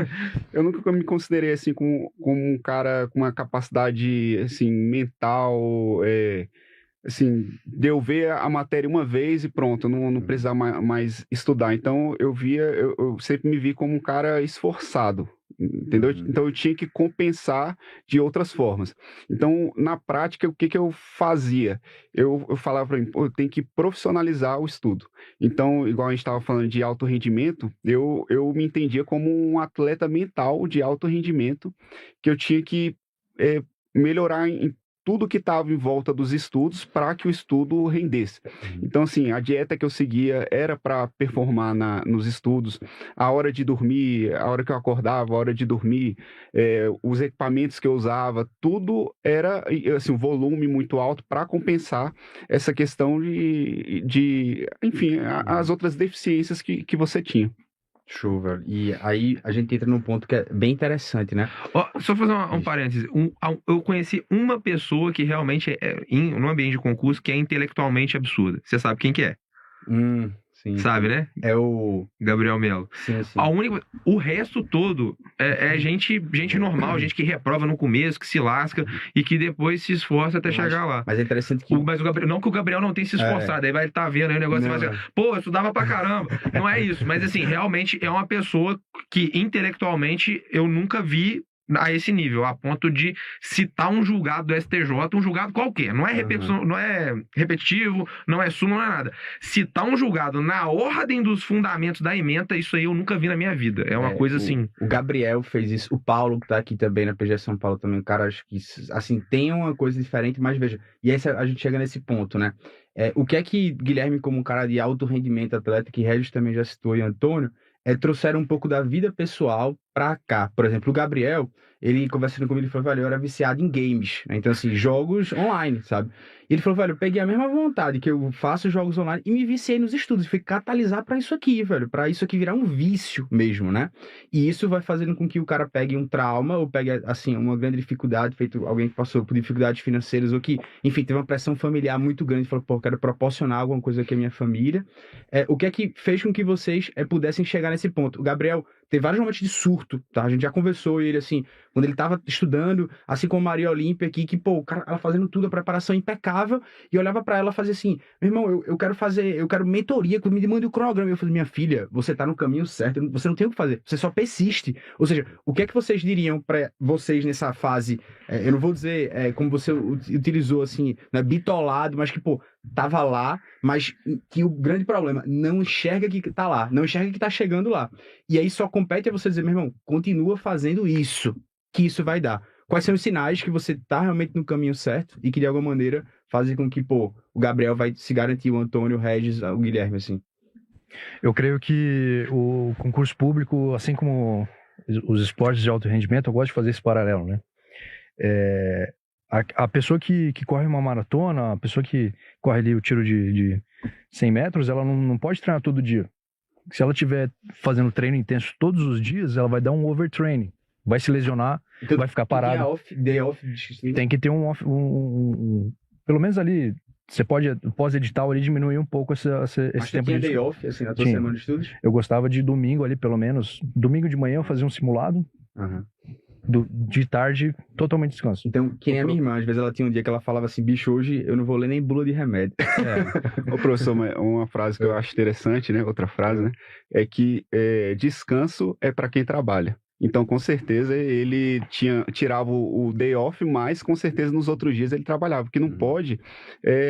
Eu nunca me considerei, assim, como um cara com uma capacidade, assim, mental, assim, de eu ver a matéria uma vez e pronto, eu não precisar mais estudar. Então, eu sempre me vi como um cara esforçado, entendeu? Então, eu tinha que compensar de outras formas. Então, na prática, o que eu fazia? Eu falava para mim, eu tenho que profissionalizar o estudo. Então, igual a gente estava falando de alto rendimento, eu me entendia como um atleta mental de alto rendimento, que eu tinha que melhorar em tudo que estava em volta dos estudos para que o estudo rendesse. Então, assim, a dieta que eu seguia era para performar nos estudos, a hora de dormir, a hora que eu acordava, a hora de dormir, os equipamentos que eu usava, tudo era, assim, um volume muito alto para compensar essa questão enfim, as outras deficiências que você tinha. Show, velho. E aí a gente entra num ponto que é bem interessante, né? Só fazer um parênteses. Eu conheci uma pessoa que realmente no ambiente de concurso que é intelectualmente absurda. Você sabe quem que é? Sim. Sabe, né? É o Gabriel Melo. Sim, sim. O resto todo é gente normal, gente que reprova no começo, que se lasca e que depois se esforça até chegar lá. Mas é interessante que... Mas o Gabriel, não que o Gabriel não tenha se esforçado, aí vai estar vendo aí o negócio e vai dizer, pô, eu estudava pra caramba. Não é isso, mas assim, realmente é uma pessoa que intelectualmente eu nunca vi a esse nível, a ponto de citar um julgado do STJ, um julgado qualquer, não é repetição, não é repetitivo, não é súmula, não é nada. Citar um julgado na ordem dos fundamentos da ementa, isso aí eu nunca vi na minha vida. É uma coisa assim. O Gabriel fez isso, o Paulo, que tá aqui também na PG São Paulo também, cara, acho que, assim, tem uma coisa diferente, mas veja, e aí a gente chega nesse ponto, né? O que é que Guilherme, como um cara de alto rendimento atleta, que Regis também já citou, e Antônio, trouxeram um pouco da vida pessoal pra cá. Por exemplo, o Gabriel, ele conversando comigo, ele falou, velho, eu era viciado em games, né? Então, assim, jogos online, sabe? E ele falou, velho, eu peguei a mesma vontade que eu faço jogos online e me viciei nos estudos, fui catalisar pra isso aqui, velho, pra isso aqui virar um vício mesmo, né? E isso vai fazendo com que o cara pegue um trauma ou pegue, assim, uma grande dificuldade, feito alguém que passou por dificuldades financeiras ou que, enfim, teve uma pressão familiar muito grande, falou, pô, eu quero proporcionar alguma coisa aqui à minha família. O que é que fez com que vocês pudessem chegar nesse ponto? O Gabriel teve vários momentos de surto, tá? A gente já conversou, e ele, assim, quando ele tava estudando, assim como Maria Olímpia aqui, que, pô, o cara, ela fazendo tudo, a preparação impecável, e eu olhava pra ela e fazia assim, meu irmão, eu quero mentoria, me mande o cronograma. E eu falei, minha filha, você tá no caminho certo, você não tem o que fazer, você só persiste. Ou seja, o que é que vocês diriam pra vocês nessa fase, eu não vou dizer como você utilizou, assim, né, bitolado, mas que, pô, tava lá, mas que o grande problema, não enxerga que tá lá, não enxerga que tá chegando lá. E aí só compete a você dizer, meu irmão, continua fazendo isso, que isso vai dar. Quais são os sinais que você tá realmente no caminho certo e que de alguma maneira fazem com que, pô, o Gabriel vai se garantir, o Antônio, o Regis, o Guilherme, assim? Eu creio que o concurso público, assim como os esportes de alto rendimento, eu gosto de fazer esse paralelo, né? A pessoa que corre uma maratona, a pessoa que corre ali o tiro de 100 metros, ela não pode treinar todo dia. Se ela estiver fazendo treino intenso todos os dias, ela vai dar um overtraining, vai se lesionar, então, vai ficar parada. Day off, tem que ter pelo menos ali, você pode, pós-edital ali, diminuir um pouco esse tempo de day off, assim, na tua semana de estudos? Eu gostava de domingo ali, pelo menos. Domingo de manhã eu fazia um simulado. De tarde, totalmente descanso. Então, que nem a minha irmã, às vezes ela tinha um dia que ela falava assim, bicho, hoje eu não vou ler nem bula de remédio. Ô, professor, uma frase que eu acho interessante, né? Outra frase, né? É que descanso é para quem trabalha. Então, com certeza, ele tirava o day off, mas com certeza nos outros dias ele trabalhava. Porque não pode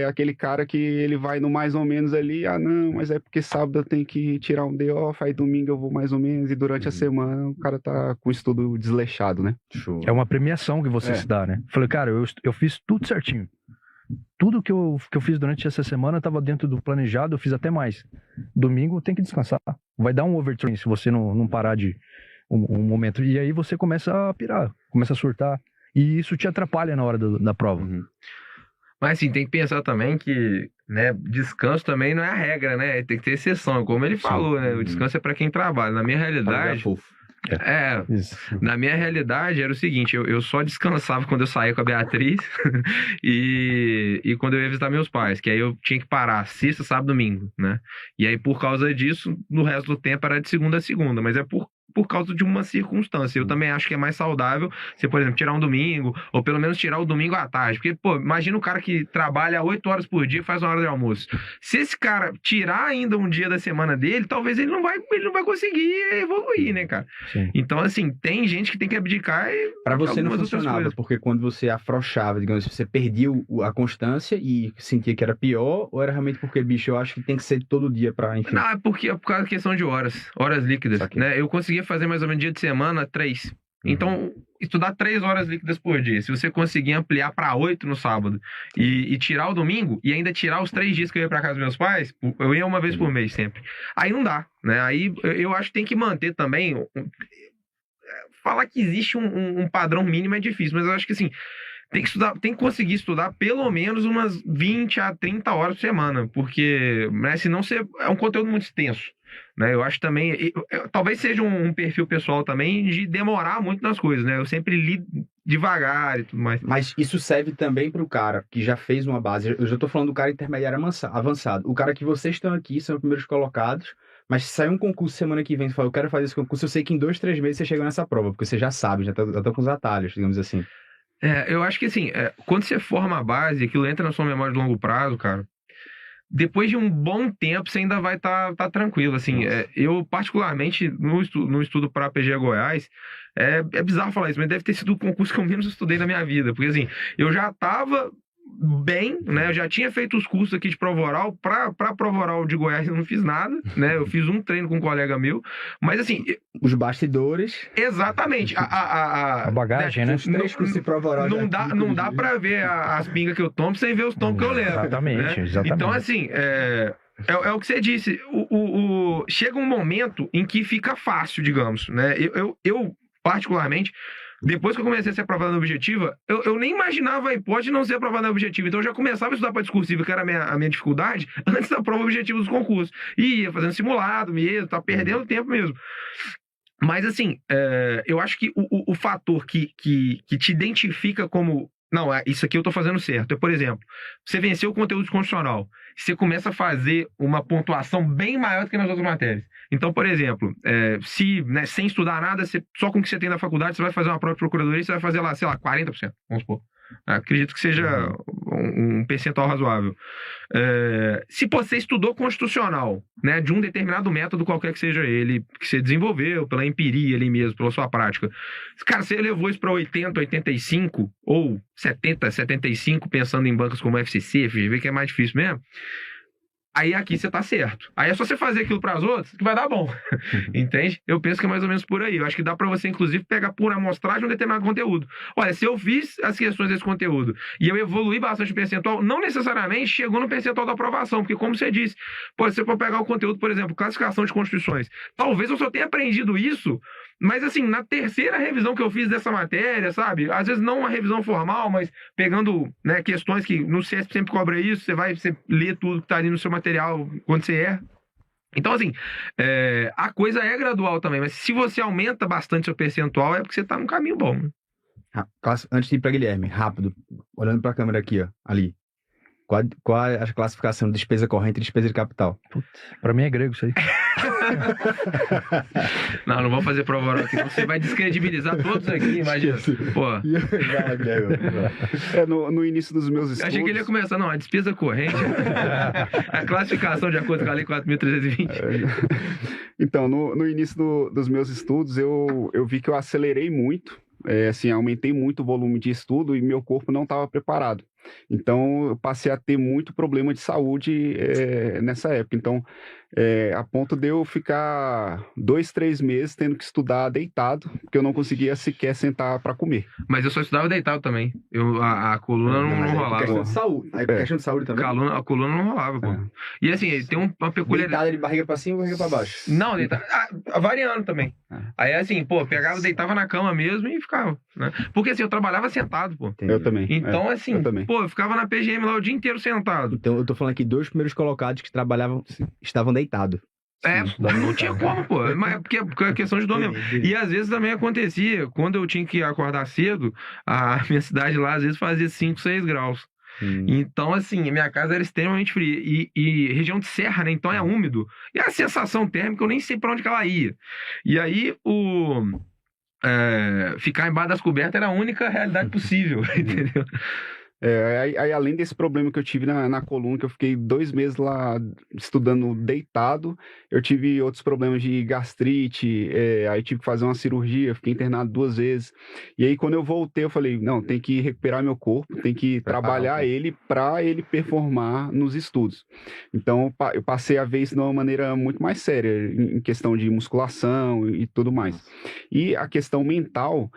aquele cara que ele vai no mais ou menos ali, não, mas é porque sábado eu tenho que tirar um day off, aí domingo eu vou mais ou menos, e durante a semana o cara tá com o estudo desleixado, né? Show. É uma premiação que você se dá, né? Falei, cara, eu fiz tudo certinho. Tudo que eu fiz durante essa semana estava dentro do planejado, eu fiz até mais. Domingo tem que descansar. Vai dar um overtraining se você não parar de um momento. E aí você começa a pirar, começa a surtar. E isso te atrapalha na hora da prova. Mas assim, tem que pensar também que, né, descanso também não é a regra, né? Tem que ter exceção, como ele falou, né? O descanso é para quem trabalha. Na minha realidade... Na minha realidade era o seguinte, eu só descansava quando eu saía com a Beatriz e quando eu ia visitar meus pais, que aí eu tinha que parar sexta, sábado, domingo, né? E aí por causa disso, no resto do tempo era de segunda a segunda, mas é por causa de uma circunstância. Eu também acho que é mais saudável você, por exemplo, tirar um domingo, ou pelo menos tirar o domingo à tarde. Porque, pô, imagina o cara que trabalha 8 horas por dia e faz uma hora de almoço. Se esse cara tirar ainda um dia da semana dele, talvez ele não vai conseguir evoluir, né, cara? Sim. Então, assim, tem gente que tem que abdicar e... Pra você não funcionava, porque quando você afrouxava, digamos, você perdia a constância e sentia que era pior, ou era realmente porque, bicho, eu acho que tem que ser todo dia pra, enfim... Não, é por causa da questão de horas líquidas, né? Eu conseguia fazer mais ou menos dia de semana 3. Então, estudar 3 horas líquidas por dia. Se você conseguir ampliar para 8 no sábado e tirar o domingo, e ainda tirar os 3 dias que eu ia para casa dos meus pais, eu ia uma vez por mês sempre. Aí não dá, né? Aí eu acho que tem que manter também... Falar que existe um padrão mínimo é difícil, mas eu acho que assim... Tem que estudar, tem que conseguir estudar pelo menos umas 20 a 30 horas por semana, porque, né, senão é um conteúdo muito extenso, né? Eu acho também, talvez seja um perfil pessoal também de demorar muito nas coisas, né? Eu sempre devagar e tudo mais. Mas isso serve também para o cara que já fez uma base. Eu já estou falando do cara intermediário avançado. O cara que vocês estão aqui, são os primeiros colocados, mas se sair um concurso semana que vem, você fala, eu quero fazer esse concurso, eu sei que em 2, 3 meses você chega nessa prova, porque você já sabe, já tá com os atalhos, digamos assim. Eu acho que assim, quando você forma a base, aquilo entra na sua memória de longo prazo, cara, depois de um bom tempo você ainda vai estar tranquilo, assim. Eu particularmente, no estudo para a PGE Goiás, é bizarro falar isso, mas deve ter sido o concurso que eu menos estudei na minha vida, porque assim, eu já estava bem, né? Eu já tinha feito os cursos aqui de prova oral. Pra prova oral de Goiás eu não fiz nada, né? Eu fiz um treino com um colega meu, mas assim... Os bastidores... Exatamente. A bagagem, né? Os 3 cursos de prova oral... Não dá pra ver as pingas que eu tomo sem ver os tomos que eu levo. Exatamente, né? exatamente. Então, assim, é o que você disse. Chega um momento em que fica fácil, digamos, né? Eu particularmente... Depois que eu comecei a ser aprovado na objetiva, eu nem imaginava a hipótese de não ser aprovado na objetiva. Então eu já começava a estudar para discursiva, que era a minha dificuldade, antes da prova objetiva dos concursos. E ia fazendo simulado mesmo, tá perdendo tempo mesmo. Mas assim, eu acho que o fator que te identifica como... Não, isso aqui eu tô fazendo certo. Por exemplo, você venceu o conteúdo constitucional. Você começa a fazer uma pontuação bem maior do que nas outras matérias. Então, por exemplo, sem estudar nada, só com o que você tem na faculdade, você vai fazer uma prova de procuradoria, você vai fazer lá, sei lá, 40%, vamos supor. Acredito que seja um percentual razoável. Se você estudou constitucional, né, de um determinado método, qualquer que seja ele, que você desenvolveu pela empiria ali mesmo, pela sua prática, cara, você levou isso para 80, 85 ou 70, 75, pensando em bancos como FCC, FGV, que é mais difícil mesmo, aí aqui você tá certo. Aí é só você fazer aquilo para as outras que vai dar bom. Entende? Eu penso que é mais ou menos por aí. Eu acho que dá para você, inclusive, pegar por amostragem um determinado conteúdo. Olha, se eu fiz as questões desse conteúdo e eu evoluí bastante o percentual, não necessariamente chegou no percentual da aprovação, porque como você disse, se você for pegar o conteúdo, por exemplo, classificação de constituições, talvez eu só tenha aprendido isso, mas assim, na terceira revisão que eu fiz dessa matéria, sabe? Às vezes não uma revisão formal, mas pegando, né, questões que no CESP sempre cobra isso, você lê tudo que tá ali no seu material quando você erra. Então, assim, a coisa é gradual também, mas se você aumenta bastante seu percentual, é porque você tá num caminho bom. Né? Antes de ir para Guilherme, rápido, olhando para a câmera aqui, ó, ali. Qual é a classificação de despesa corrente e despesa de capital? Para mim é grego isso aí. Não vou fazer prova oral aqui, você vai descredibilizar todos aqui, imagina. Pô. No início dos meus estudos... Achei que ele ia começar, a despesa corrente, a classificação de acordo com a lei 4.320. Então, no início dos meus estudos, eu vi que eu acelerei muito, aumentei muito o volume de estudo e meu corpo não estava preparado. Então, eu passei a ter muito problema de saúde nessa época. Então, a ponto de eu ficar 2, 3 meses tendo que estudar deitado, porque eu não conseguia sequer sentar para comer. Mas eu só estudava deitado também. A coluna não rolava. Questão de saúde. Questão de saúde também. A coluna não rolava, pô. E assim, tem uma peculiaridade. Deitada de barriga para cima ou barriga para baixo? Não, deitado. Variando também. Aí assim, pegava, deitava na cama mesmo e ficava, né? Porque assim, eu trabalhava sentado, pô. Entendi. Eu também. Então, assim, eu também. eu ficava na PGM lá o dia inteiro sentado. Então, eu tô falando aqui, 2 primeiros colocados que trabalhavam, estavam deitados. Não tinha como, pô. Mas porque é questão de dor mesmo. E às vezes também acontecia, quando eu tinha que acordar cedo, a minha cidade lá às vezes fazia 5, 6 graus. Então, assim, minha casa era extremamente fria. E região de serra, né? Então é úmido. E a sensação térmica, eu nem sei pra onde que ela ia. E aí, ficar embaixo das cobertas era a única realidade possível, entendeu? Aí, além desse problema que eu tive na coluna, que eu fiquei 2 meses lá estudando deitado, eu tive outros problemas de gastrite, aí tive que fazer uma cirurgia, fiquei internado 2 vezes. E aí, quando eu voltei, eu falei, não, tem que recuperar meu corpo, tem que trabalhar ele para ele performar nos estudos. Então, eu passei a ver isso de uma maneira muito mais séria, em questão de musculação e tudo mais. E a questão mental...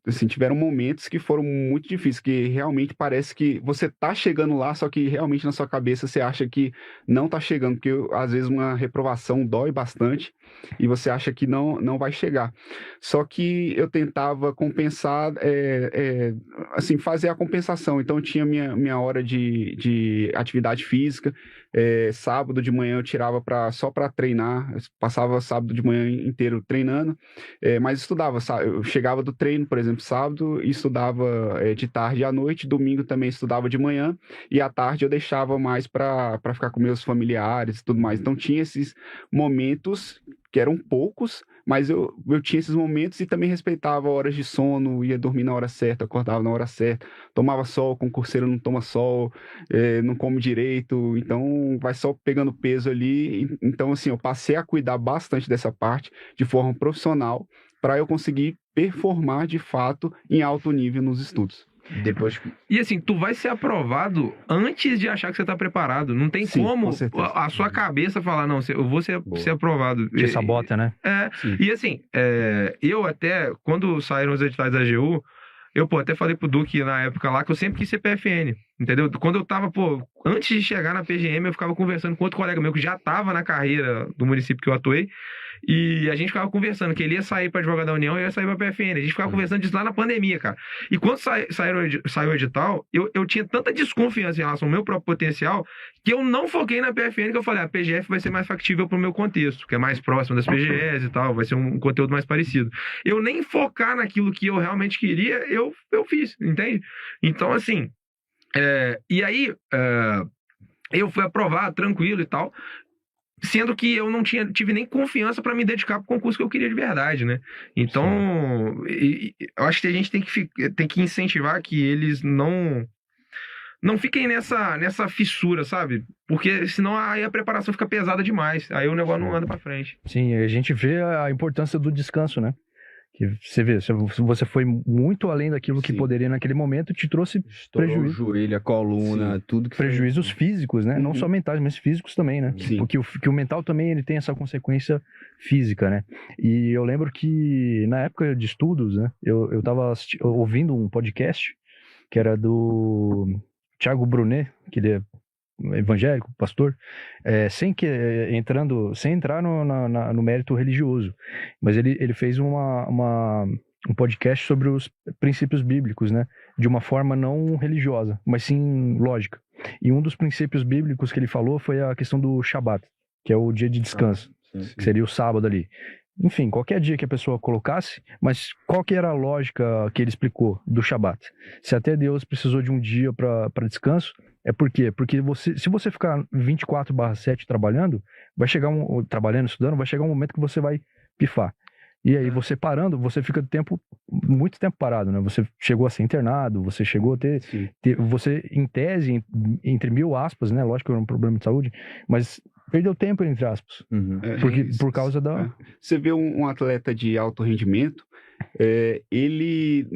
assim, tiveram momentos que foram muito difíceis, que realmente parece que você tá chegando lá, só que realmente na sua cabeça você acha que não tá chegando, porque às vezes uma reprovação dói bastante, e você acha que não vai chegar. Só que eu tentava compensar, assim, fazer a compensação. Então, eu tinha minha hora de atividade física. Sábado de manhã eu tirava só para treinar, eu passava sábado de manhã inteiro treinando, mas estudava. Eu chegava do treino, por exemplo, sábado, e estudava de tarde à noite. Domingo também estudava de manhã, e à tarde eu deixava mais para ficar com meus familiares e tudo mais. Então, tinha esses momentos que eram poucos, mas eu tinha esses momentos e também respeitava horas de sono, ia dormir na hora certa, acordava na hora certa, tomava sol, concurseiro não toma sol, não come direito, então vai só pegando peso ali. Então, assim, eu passei a cuidar bastante dessa parte de forma profissional para eu conseguir performar de fato em alto nível nos estudos. Depois... E assim, tu vai ser aprovado antes de achar que você tá preparado. Não tem como a sua cabeça falar, não, eu vou ser aprovado. Te sabota, né? E assim, eu até, quando saíram os editais da AGU, eu, até falei pro Duque na época lá que eu sempre quis ser PFN, entendeu? Quando eu tava, antes de chegar na PGM, eu ficava conversando com outro colega meu que já tava na carreira do município que eu atuei, e a gente ficava conversando que ele ia sair pra advogado da União e ia sair pra PFN. A gente ficava conversando disso lá na pandemia, cara. E quando saiu o edital, eu tinha tanta desconfiança em relação ao meu próprio potencial que eu não foquei na PFN, que eu falei, a PGF vai ser mais factível pro meu contexto, que é mais próximo das PGEs e tal, vai ser um conteúdo mais parecido. Eu nem focar naquilo que eu realmente queria, eu fiz, entende? Então, assim, e aí, eu fui aprovado, tranquilo e tal, sendo que eu não tive nem confiança para me dedicar pro concurso que eu queria de verdade, né? Então, eu acho que a gente tem que incentivar que eles não fiquem nessa fissura, sabe? Porque senão aí a preparação fica pesada demais, aí o negócio não anda para frente. Sim, a gente vê a importância do descanso, né? Que você vê, você foi muito além daquilo que poderia naquele momento, te trouxe prejuízo. O joelho, a coluna, tudo que prejuízos físicos, né? Não só mentais, mas físicos também, né? Porque o mental também ele tem essa consequência física, né? E eu lembro que na época de estudos, né? Eu tava ouvindo um podcast que era do Thiago Brunet, que ele é evangélico, pastor, sem entrar no mérito religioso, mas ele fez um podcast sobre os princípios bíblicos, né, de uma forma não religiosa, mas sim lógica. E um dos princípios bíblicos que ele falou foi a questão do Shabat, que é o dia de descanso, que seria o sábado ali. Enfim, qualquer dia que a pessoa colocasse, mas qual que era a lógica que ele explicou do Shabat? Se até Deus precisou de um dia para descanso, por quê? Porque se você ficar 24/7 trabalhando, estudando, vai chegar um momento que você vai pifar. E aí você parando, você fica muito tempo parado, né? Você chegou a ser internado, você chegou a ter você, em tese, entre 1000 aspas, né? Lógico que era um problema de saúde, mas perdeu tempo, entre aspas. Por causa da... Você vê um atleta de alto rendimento, ele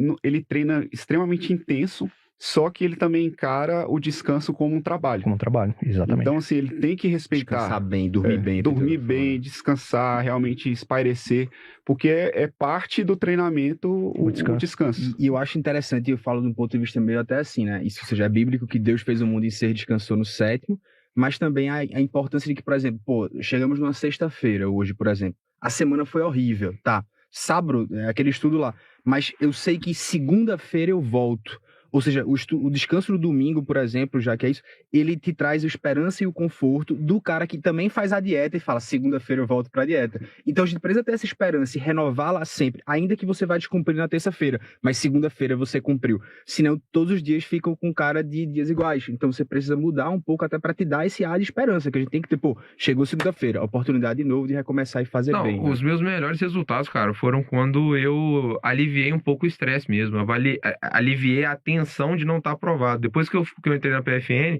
treina extremamente intenso, só que ele também encara o descanso como um trabalho. Como um trabalho, exatamente. Então, assim, ele tem que respeitar. Descansar bem, dormir bem. Dormir bem, descansar, realmente espairecer, porque é parte do treinamento o descanso. E eu acho interessante, eu falo de um ponto de vista meio até assim, né? Isso seja, é bíblico, que Deus fez o mundo em ser, descansou no sétimo, mas também a importância de que, por exemplo, chegamos numa sexta-feira hoje, por exemplo. A semana foi horrível, tá? Sábado, aquele estudo lá. Mas eu sei que segunda-feira eu volto. Ou seja, o descanso no domingo, por exemplo, já que é isso, ele te traz a esperança e o conforto do cara que também faz a dieta e fala, segunda-feira eu volto pra dieta. Então a gente precisa ter essa esperança e renová-la sempre, ainda que você vá descumprir na terça-feira, mas segunda-feira você cumpriu. Senão todos os dias ficam com cara de dias iguais. Então você precisa mudar um pouco até pra te dar esse ar de esperança, que a gente tem que ter, chegou segunda-feira, oportunidade de novo de recomeçar e fazer bem. Os meus melhores resultados, cara, foram quando eu aliviei um pouco o estresse mesmo, aliviei a tensão de não estar aprovado. Depois que eu entrei na PFN,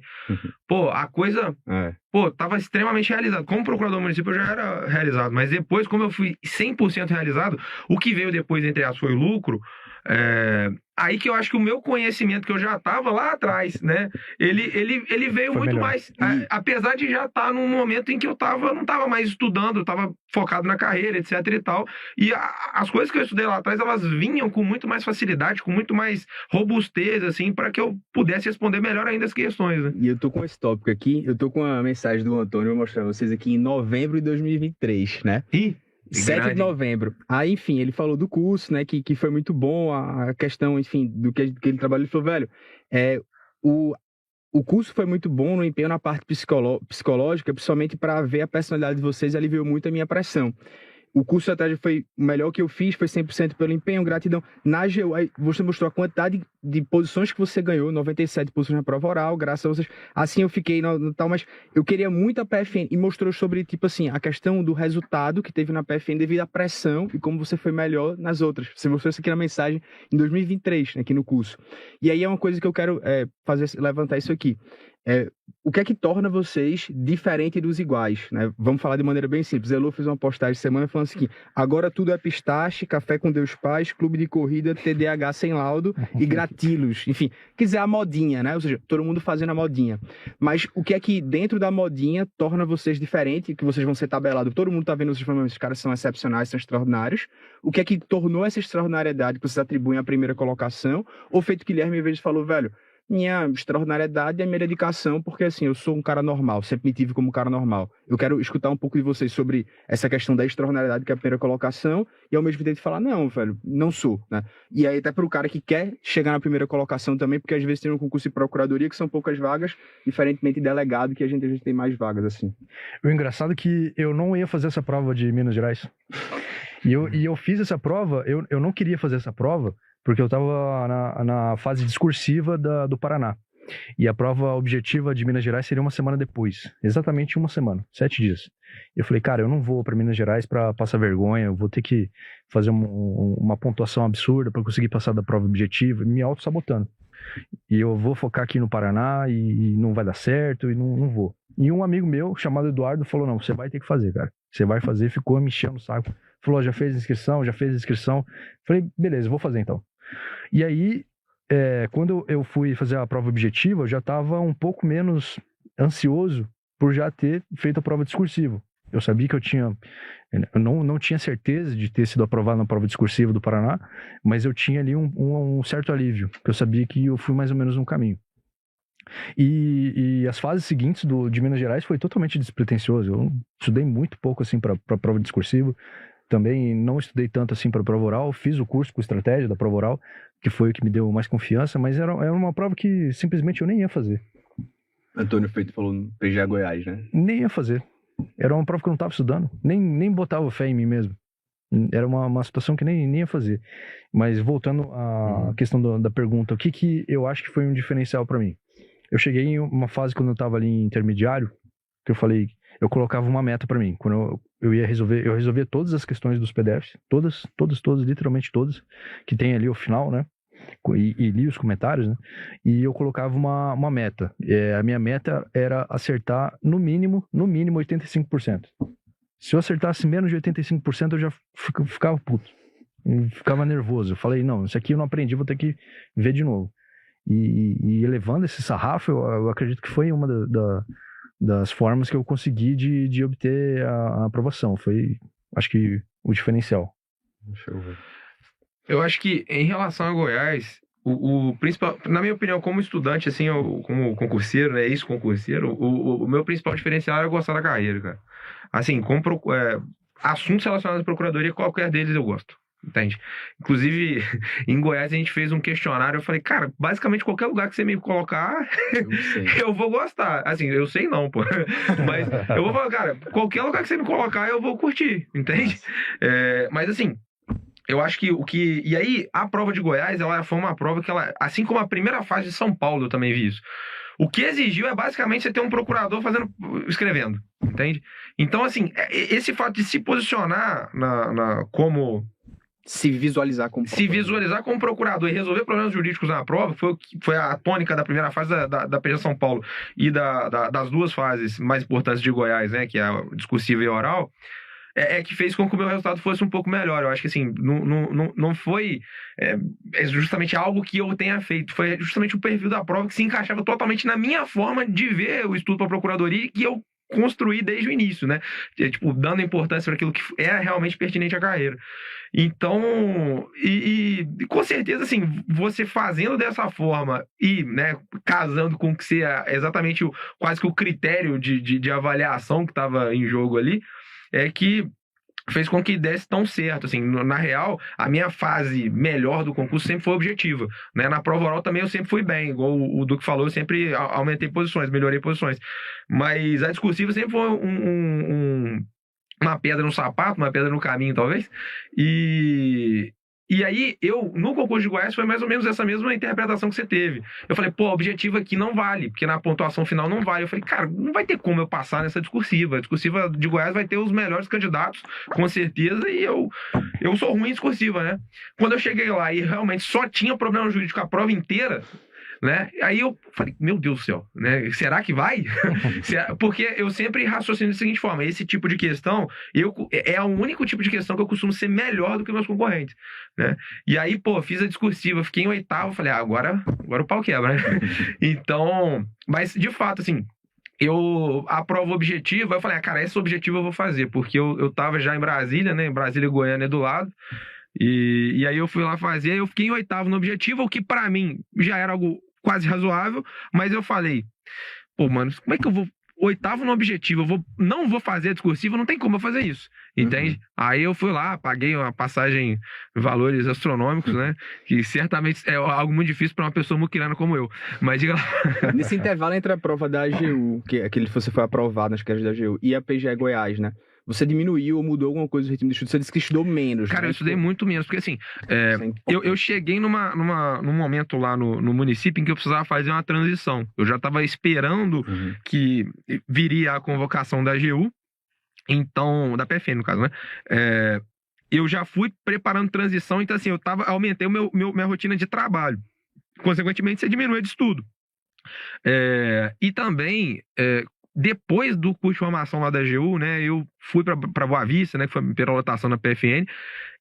a coisa, tava extremamente realizado. Como procurador municipal eu já era realizado, mas depois, como eu fui 100% realizado, o que veio depois, entre aspas, foi lucro, Aí que eu acho que o meu conhecimento, que eu já estava lá atrás, né? Ele veio Foi muito melhor. mais. Apesar de já estar num momento em que eu não estava mais estudando, eu estava focado na carreira, etc e tal. E as coisas que eu estudei lá atrás, elas vinham com muito mais facilidade, com muito mais robustez, assim, para que eu pudesse responder melhor ainda as questões, né? E eu tô com esse tópico aqui, eu tô com a mensagem do Antônio, vou mostrar pra vocês aqui em novembro de 2023, né? Ih, 7 de novembro. Aí, enfim, ele falou do curso, né? Que foi muito bom, a questão, enfim, do que ele trabalhou. Ele falou, velho, o curso foi muito bom no empenho na parte psicológica, principalmente para ver a personalidade de vocês, aliviou muito a minha pressão. O curso de estratégia foi o melhor que eu fiz, foi 100% pelo empenho, gratidão. Na GU, você mostrou a quantidade de posições que você ganhou, 97 posições na prova oral, graças a vocês. Assim eu fiquei no tal, mas eu queria muito a PFN, e mostrou sobre, tipo assim, a questão do resultado que teve na PFN devido à pressão e como você foi melhor nas outras. Você mostrou isso aqui na mensagem em 2023, né, aqui no curso. E aí é uma coisa que eu quero levantar isso aqui. O que é que torna vocês diferentes dos iguais, né? Vamos falar de maneira bem simples. Elô fez uma postagem semana falando assim, agora tudo é pistache, café com Deus Paz, clube de corrida, TDAH sem laudo e gratilos. Enfim, quiser a modinha, né? Ou seja, todo mundo fazendo a modinha. Mas o que é que dentro da modinha torna vocês diferentes, que vocês vão ser tabelados? Todo mundo tá vendo vocês falando, esses caras são excepcionais, são extraordinários. O que é que tornou essa extraordinariedade que vocês atribuem à primeira colocação? Ou feito que Guilherme vezes falou, velho, minha extraordinariedade é minha dedicação, porque assim, eu sou um cara normal, sempre me tive como um cara normal. Eu quero escutar um pouco de vocês sobre essa questão da extraordinariedade, que é a primeira colocação, e ao mesmo tempo falar, não, velho, não sou, né? E aí até pro cara que quer chegar na primeira colocação também, porque às vezes tem um concurso de procuradoria que são poucas vagas, diferentemente de delegado, que a gente tem mais vagas, assim. O engraçado é que eu não ia fazer essa prova de Minas Gerais. E eu fiz essa prova, eu não queria fazer essa prova, porque eu estava na fase discursiva do Paraná. E a prova objetiva de Minas Gerais seria uma semana depois. Exatamente uma semana, 7 dias. E eu falei, cara, eu não vou para Minas Gerais para passar vergonha, eu vou ter que fazer uma pontuação absurda para conseguir passar da prova objetiva, me auto-sabotando. E eu vou focar aqui no Paraná e não vai dar certo, e não vou. E um amigo meu, chamado Eduardo, falou, não, você vai ter que fazer, cara. Você vai fazer, ficou me enchendo o saco. Falou, já fez inscrição. Falei, beleza, vou fazer então. E aí, quando eu fui fazer a prova objetiva, eu já estava um pouco menos ansioso por já ter feito a prova discursiva. Eu sabia que eu não tinha certeza de ter sido aprovado na prova discursiva do Paraná, mas eu tinha ali um certo alívio, porque eu sabia que eu fui mais ou menos no caminho. E as fases seguintes de Minas Gerais foi totalmente despretensioso. Eu estudei muito pouco assim para a prova discursiva. Também não estudei tanto assim para a prova oral. Fiz o curso com estratégia da prova oral, que foi o que me deu mais confiança, mas era uma prova que simplesmente eu nem ia fazer. Antônio Feito falou no PGA Goiás, né? Nem ia fazer. Era uma prova que eu não estava estudando. Nem botava fé em mim mesmo. Era uma situação que nem ia fazer. Mas voltando à questão da pergunta, o que eu acho que foi um diferencial para mim? Eu cheguei em uma fase quando eu estava ali em intermediário, que eu falei, eu colocava uma meta para mim. Quando eu ia resolver, eu resolvia todas as questões dos PDFs, todas, literalmente todas, que tem ali ao final, né? E li os comentários, né? E eu colocava uma meta. A minha meta era acertar no mínimo 85%. Se eu acertasse menos de 85%, eu já ficava puto. Eu ficava nervoso. Eu falei, não, isso aqui eu não aprendi, vou ter que ver de novo. E elevando esse sarrafo, eu acredito que foi uma das formas que eu consegui de obter a aprovação. Foi, acho que, o diferencial. Deixa eu ver. Eu acho que, em relação a Goiás, o principal, na minha opinião, como estudante, assim, como concurseiro, né, ex-concurseiro, o meu principal diferencial era gostar da carreira, cara. Assim, assuntos relacionados à procuradoria, qualquer deles eu gosto. Entende? Inclusive, em Goiás a gente fez um questionário. Eu falei, cara, basicamente qualquer lugar que você me colocar, eu vou gostar. Assim, eu sei não, pô. Mas eu vou falar, cara, qualquer lugar que você me colocar, eu vou curtir, entende? Mas assim, eu acho que e aí, a prova de Goiás, ela foi uma prova que ela, assim como a primeira fase de São Paulo, eu também vi isso. O que exigiu é basicamente você ter um procurador escrevendo, entende? Então, assim, esse fato de se posicionar como... Se visualizar como procurador e resolver problemas jurídicos na prova, foi a tônica da primeira fase da PGA São Paulo e das duas fases mais importantes de Goiás, né, que é a discursiva e a oral. que fez com que o meu resultado fosse um pouco melhor. Eu acho que, assim, não foi justamente algo que eu tenha feito. Foi justamente o perfil da prova que se encaixava totalmente na minha forma de ver o estudo para a procuradoria e que eu construí desde o início, né? Tipo, dando importância para aquilo que é realmente pertinente à carreira. Então, com certeza, assim, você fazendo dessa forma e, né, casando com o que seja exatamente quase que o critério de avaliação que estava em jogo ali, é que fez com que desse tão certo, assim, na real, a minha fase melhor do concurso sempre foi objetiva, né, na prova oral também eu sempre fui bem, igual o Duque falou, eu sempre aumentei posições, melhorei posições, mas a discursiva sempre foi uma pedra no sapato, uma pedra no caminho, talvez, e aí, no concurso de Goiás, foi mais ou menos essa mesma interpretação que você teve. Eu falei, pô, objetivo aqui não vale, porque na pontuação final não vale. Eu falei, cara, não vai ter como eu passar nessa discursiva. A discursiva de Goiás vai ter os melhores candidatos, com certeza, e eu sou ruim em discursiva, né? Quando eu cheguei lá e realmente só tinha problema jurídico a prova inteira, né? Aí eu falei, meu Deus do céu, né? Será que vai? Porque eu sempre raciocino da seguinte forma, esse tipo de questão é o único tipo de questão que eu costumo ser melhor do que meus concorrentes, né? E aí, pô, fiz a discursiva, fiquei em 8º, falei, agora o pau quebra, né? Então, mas de fato, assim, eu aprovo o objetivo, eu falei, cara, esse objetivo eu vou fazer, porque eu tava já em Brasília, né? Brasília e Goiânia é do lado. E aí eu fui lá fazer, eu fiquei em 8º no objetivo, o que pra mim já era algo quase razoável, mas eu falei, pô, mano, como é que eu vou 8º no objetivo, não vou fazer a discursiva, não tem como eu fazer isso, entende? Aí eu fui lá, paguei uma passagem, valores astronômicos, né, que certamente é algo muito difícil para uma pessoa muquirana como eu, mas diga lá. Nesse intervalo entre a prova da AGU, que você foi aprovado nas questões da AGU, e a PGE Goiás, né, você diminuiu ou mudou alguma coisa no ritmo de estudo? Você disse que estudou menos. Cara, né? eu estudei muito menos, porque assim, eu cheguei num momento lá no município em que eu precisava fazer uma transição. Eu já estava esperando que viria a convocação da AGU, então, da PFN no caso, né? Eu já fui preparando transição, então assim, aumentei minha rotina de trabalho. Consequentemente, você diminui de estudo. E também... depois do curso de formação lá da AGU, né, eu fui para Boa Vista, né, que foi pela lotação na PFN,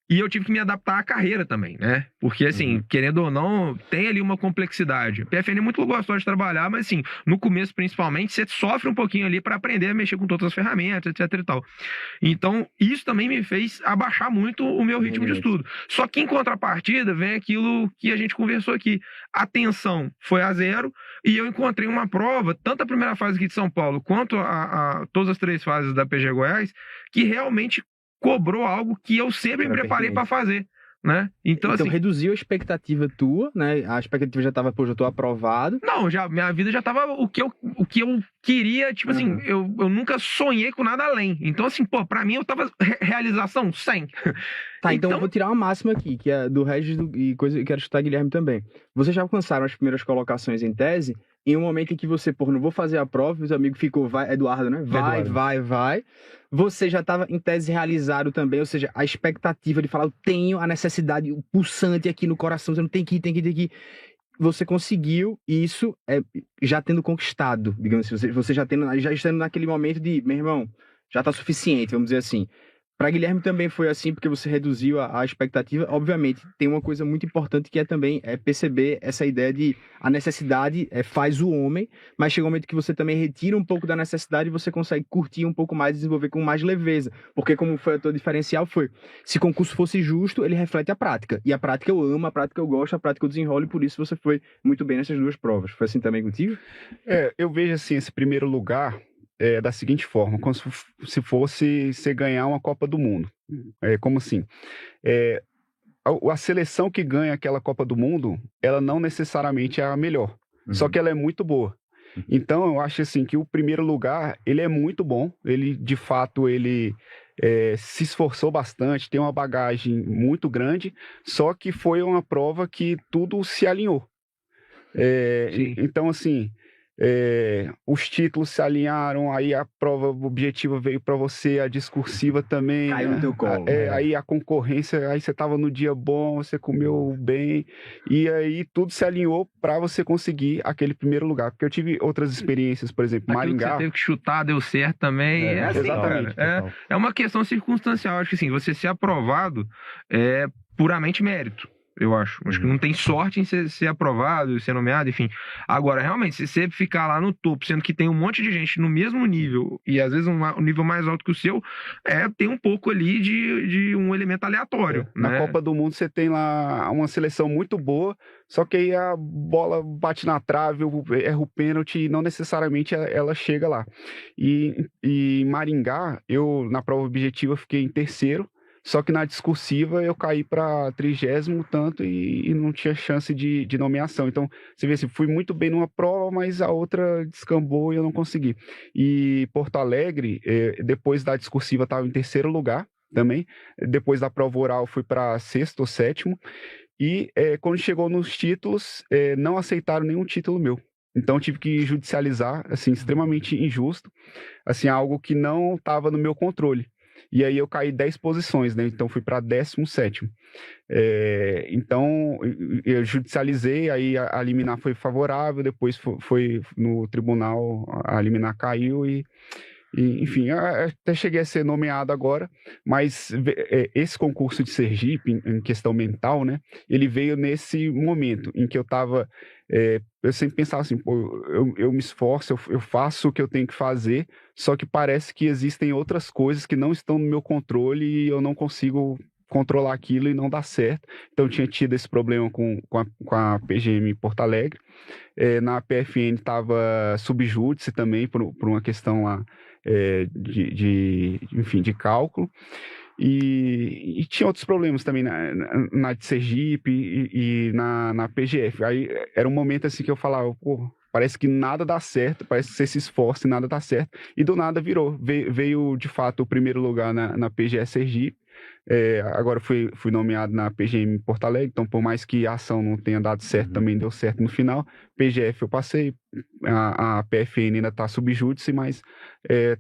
e eu tive que me adaptar à carreira também, né, porque assim, querendo ou não, tem ali uma complexidade. A PFN é muito gostosa de trabalhar, mas assim, no começo principalmente, você sofre um pouquinho ali para aprender a mexer com todas as ferramentas, etc e tal. Então, isso também me fez abaixar muito o meu ritmo de estudo. Só que em contrapartida, vem aquilo que a gente conversou aqui. A atenção foi a 0, e eu encontrei uma prova, tanto a primeira fase aqui de São Paulo, quanto a todas as 3 fases da PGE Goiás, que realmente cobrou algo que eu sempre me preparei para fazer, né? Então assim, reduziu a expectativa tua, né? A expectativa já estava, pô, já tô aprovado. Não, minha vida já tava o que eu queria, tipo assim, eu nunca sonhei com nada além. Então assim, pô, pra mim eu tava realização 100. Tá, então eu vou tirar uma máxima aqui, que é do Regis e coisa, e quero escutar Guilherme também. Vocês já alcançaram as primeiras colocações em tese, em um momento em que você, pô, não vou fazer a prova, os amigos ficou, vai, Eduardo, né? Vai. Você já estava em tese realizado também, ou seja, a expectativa de falar, eu tenho a necessidade, o pulsante aqui no coração, você não tem que ir. Você conseguiu isso já tendo conquistado, digamos assim, você já estando naquele momento de, meu irmão, já tá suficiente, vamos dizer assim. Para Guilherme também foi assim, porque você reduziu a expectativa. Obviamente, tem uma coisa muito importante que é também perceber essa ideia de a necessidade faz o homem, mas chega um momento que você também retira um pouco da necessidade e você consegue curtir um pouco mais, desenvolver com mais leveza. Porque como foi o teu diferencial foi, se concurso fosse justo, ele reflete a prática. E a prática eu amo, a prática eu gosto, a prática eu desenrolo, e por isso você foi muito bem nessas 2 provas. Foi assim também contigo? Eu vejo assim, esse primeiro lugar... da seguinte forma, como se fosse você ganhar uma Copa do Mundo. Como assim? A seleção que ganha aquela Copa do Mundo, ela não necessariamente é a melhor, só que ela é muito boa. Então, eu acho assim que o primeiro lugar, ele é muito bom, ele, de fato, ele se esforçou bastante, tem uma bagagem muito grande, só que foi uma prova que tudo se alinhou. Então, assim... os títulos se alinharam, aí a prova objetiva veio para você, a discursiva também. Caiu no teu colo. Aí a concorrência, aí você estava no dia bom, você comeu bem, e aí tudo se alinhou para você conseguir aquele primeiro lugar. Porque eu tive outras experiências, por exemplo, Aquilo que Maringá. você teve que chutar, deu certo também. É assim, exatamente. cara. É uma questão circunstancial. Acho que assim, você ser aprovado é puramente mérito. Eu acho que não tem sorte em ser aprovado, ser nomeado, enfim. Agora, realmente, se você ficar lá no topo, sendo que tem um monte de gente no mesmo nível, e às vezes um nível mais alto que o seu, tem um pouco ali de um elemento aleatório. Na né? Copa do Mundo você tem lá uma seleção muito boa, só que aí a bola bate na trave, erra o pênalti e não necessariamente ela chega lá. E em Maringá, eu na prova objetiva fiquei em terceiro, só que na discursiva eu caí para 30º tanto e não tinha chance de nomeação. Então, você vê assim, fui muito bem numa prova, mas a outra descambou e eu não consegui. E Porto Alegre, depois da discursiva estava em terceiro lugar também. Depois da prova oral fui para 6º ou 7º. E quando chegou nos títulos, não aceitaram nenhum título meu. Então tive que judicializar, assim, extremamente injusto, assim, algo que não estava no meu controle. E aí eu caí 10 posições, né? Então fui para 17º. Então eu judicializei, aí a liminar foi favorável, depois foi no tribunal, a liminar caiu e enfim, até cheguei a ser nomeado agora, mas esse concurso de Sergipe, em questão mental, né? Ele veio nesse momento em que eu estava... eu sempre pensava assim, pô, eu me esforço, eu faço o que eu tenho que fazer, só que parece que existem outras coisas que não estão no meu controle e eu não consigo controlar aquilo e não dá certo. Então eu tinha tido esse problema com a PGM Porto Alegre. Na PFN estava subjúdice também por uma questão lá enfim, de cálculo. E tinha outros problemas também na de Sergipe e na PGF. Aí era um momento assim que eu falava, pô, parece que nada dá certo, parece que você se esforça e nada dá certo. E do nada virou. Veio de fato o primeiro lugar na PGF Sergipe. Agora fui nomeado na PGM Porto Alegre, então por mais que a ação não tenha dado certo, também deu certo no final. PGF eu passei, a PFN ainda está subjúdice, mas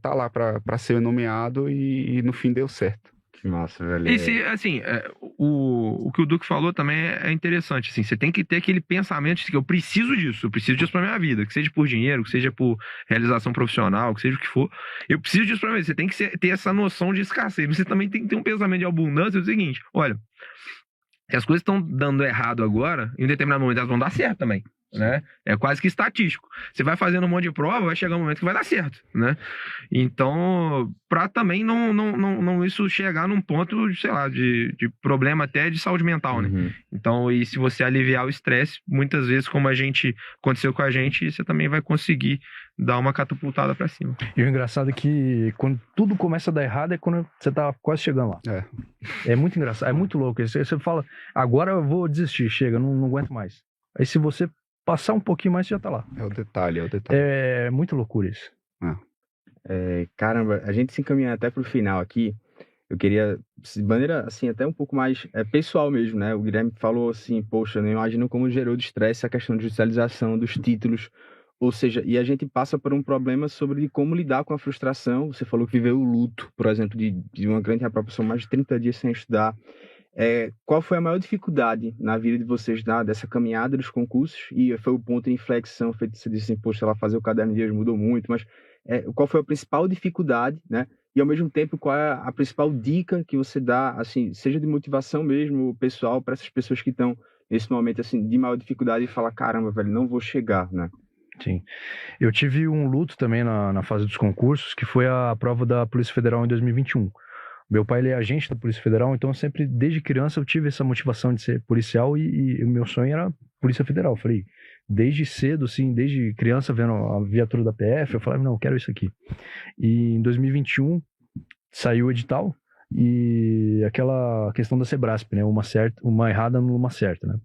tá lá para ser nomeado e no fim deu certo. Que massa, velho. E assim, o que o Duque falou também é interessante, assim, você tem que ter aquele pensamento de que eu preciso disso pra minha vida, que seja por dinheiro, que seja por realização profissional, que seja o que for, eu preciso disso pra minha vida. Você tem que ter essa noção de escassez, você também tem que ter um pensamento de abundância, é o seguinte, olha, se as coisas estão dando errado agora, em um determinado momento elas vão dar certo também. Né? É quase que estatístico. Você vai fazendo um monte de prova, vai chegar um momento que vai dar certo, né? Então, para também não isso chegar num ponto, sei lá, de problema até de saúde mental, né? Então, e se você aliviar o estresse, muitas vezes, como aconteceu com a gente, você também vai conseguir dar uma catapultada para cima. E o engraçado é que quando tudo começa a dar errado é quando você tá quase chegando lá. É muito engraçado, é muito louco. Você fala, agora eu vou desistir, chega, não aguento mais. Aí se você passar um pouquinho mais, você já tá lá. É o detalhe. É muito loucura isso. Caramba, a gente se encaminha até pro final aqui. Eu queria, de maneira, assim, até um pouco mais pessoal mesmo, né? O Guilherme falou assim, poxa, eu não imagino como gerou de estresse a questão de judicialização dos títulos. Ou seja, e a gente passa por um problema sobre como lidar com a frustração. Você falou que viveu o luto, por exemplo, de uma grande reprovação, mais de 30 dias sem estudar. Qual foi a maior dificuldade na vida de vocês dessa caminhada dos concursos? E foi o ponto de inflexão, feito você disse assim, poxa, ela fazer o caderno de dias mudou muito, mas qual foi a principal dificuldade, né? E ao mesmo tempo, qual é a principal dica que você dá, assim, seja de motivação mesmo, pessoal, para essas pessoas que estão nesse momento, assim, de maior dificuldade e falam, caramba, velho, não vou chegar, né? Sim. Eu tive um luto também na fase dos concursos, que foi a prova da Polícia Federal em 2021. Meu pai, ele é agente da Polícia Federal, então sempre, desde criança, eu tive essa motivação de ser policial e o meu sonho era Polícia Federal. Eu falei, desde cedo, assim, desde criança, vendo a viatura da PF, eu falei, não, eu quero isso aqui. E em 2021, saiu o edital e aquela questão da Sebrasp, né, uma errada numa certa, né.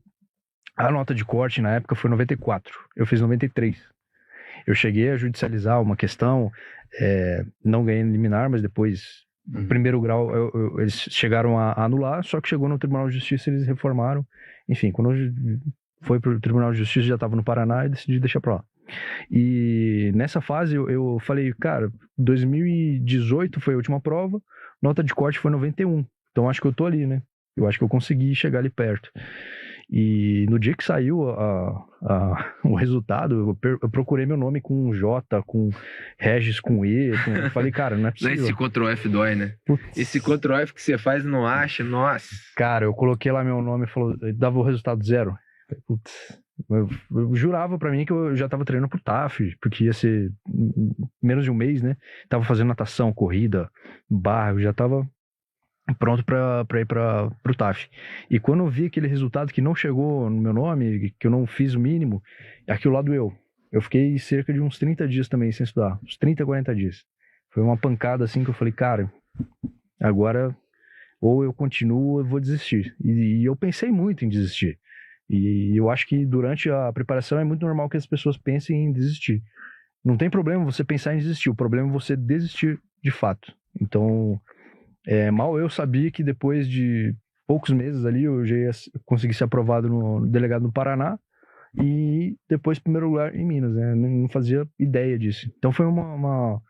A nota de corte, na época, foi 94, eu fiz 93. Eu cheguei a judicializar uma questão, não ganhei liminar, mas depois... No primeiro grau, eles chegaram a anular, só que chegou no Tribunal de Justiça, eles reformaram. Enfim, quando foi para o Tribunal de Justiça, já estava no Paraná e decidi deixar para lá. E nessa fase eu falei, cara, 2018 foi a última prova, nota de corte foi 91. Então acho que eu tô ali, né? Eu acho que eu consegui chegar ali perto. E no dia que saiu o resultado, eu procurei meu nome com J, com Regis com E. Eu falei, cara, não é possível. Esse Ctrl F dói, né? Putz. Esse Ctrl F que você faz não acha, nossa. Cara, eu coloquei lá meu nome e falou, dava o resultado 0. Putz. Eu jurava pra mim que eu já tava treinando pro TAF, porque ia ser menos de um mês, né? Tava fazendo natação, corrida, barra, eu já tava pronto pra ir pro TAF. E quando eu vi aquele resultado que não chegou no meu nome, que eu não fiz o mínimo, aquilo lá doeu. Eu fiquei cerca de uns 30 dias também sem estudar, uns 30, 40 dias. Foi uma pancada assim que eu falei, cara, agora ou eu continuo ou eu vou desistir. E eu pensei muito em desistir. E eu acho que durante a preparação é muito normal que as pessoas pensem em desistir. Não tem problema você pensar em desistir, o problema é você desistir de fato. Então, mal eu sabia que depois de poucos meses ali eu já ia conseguir ser aprovado no delegado no Paraná e depois primeiro lugar em Minas, né? Não fazia ideia disso. Então foi uma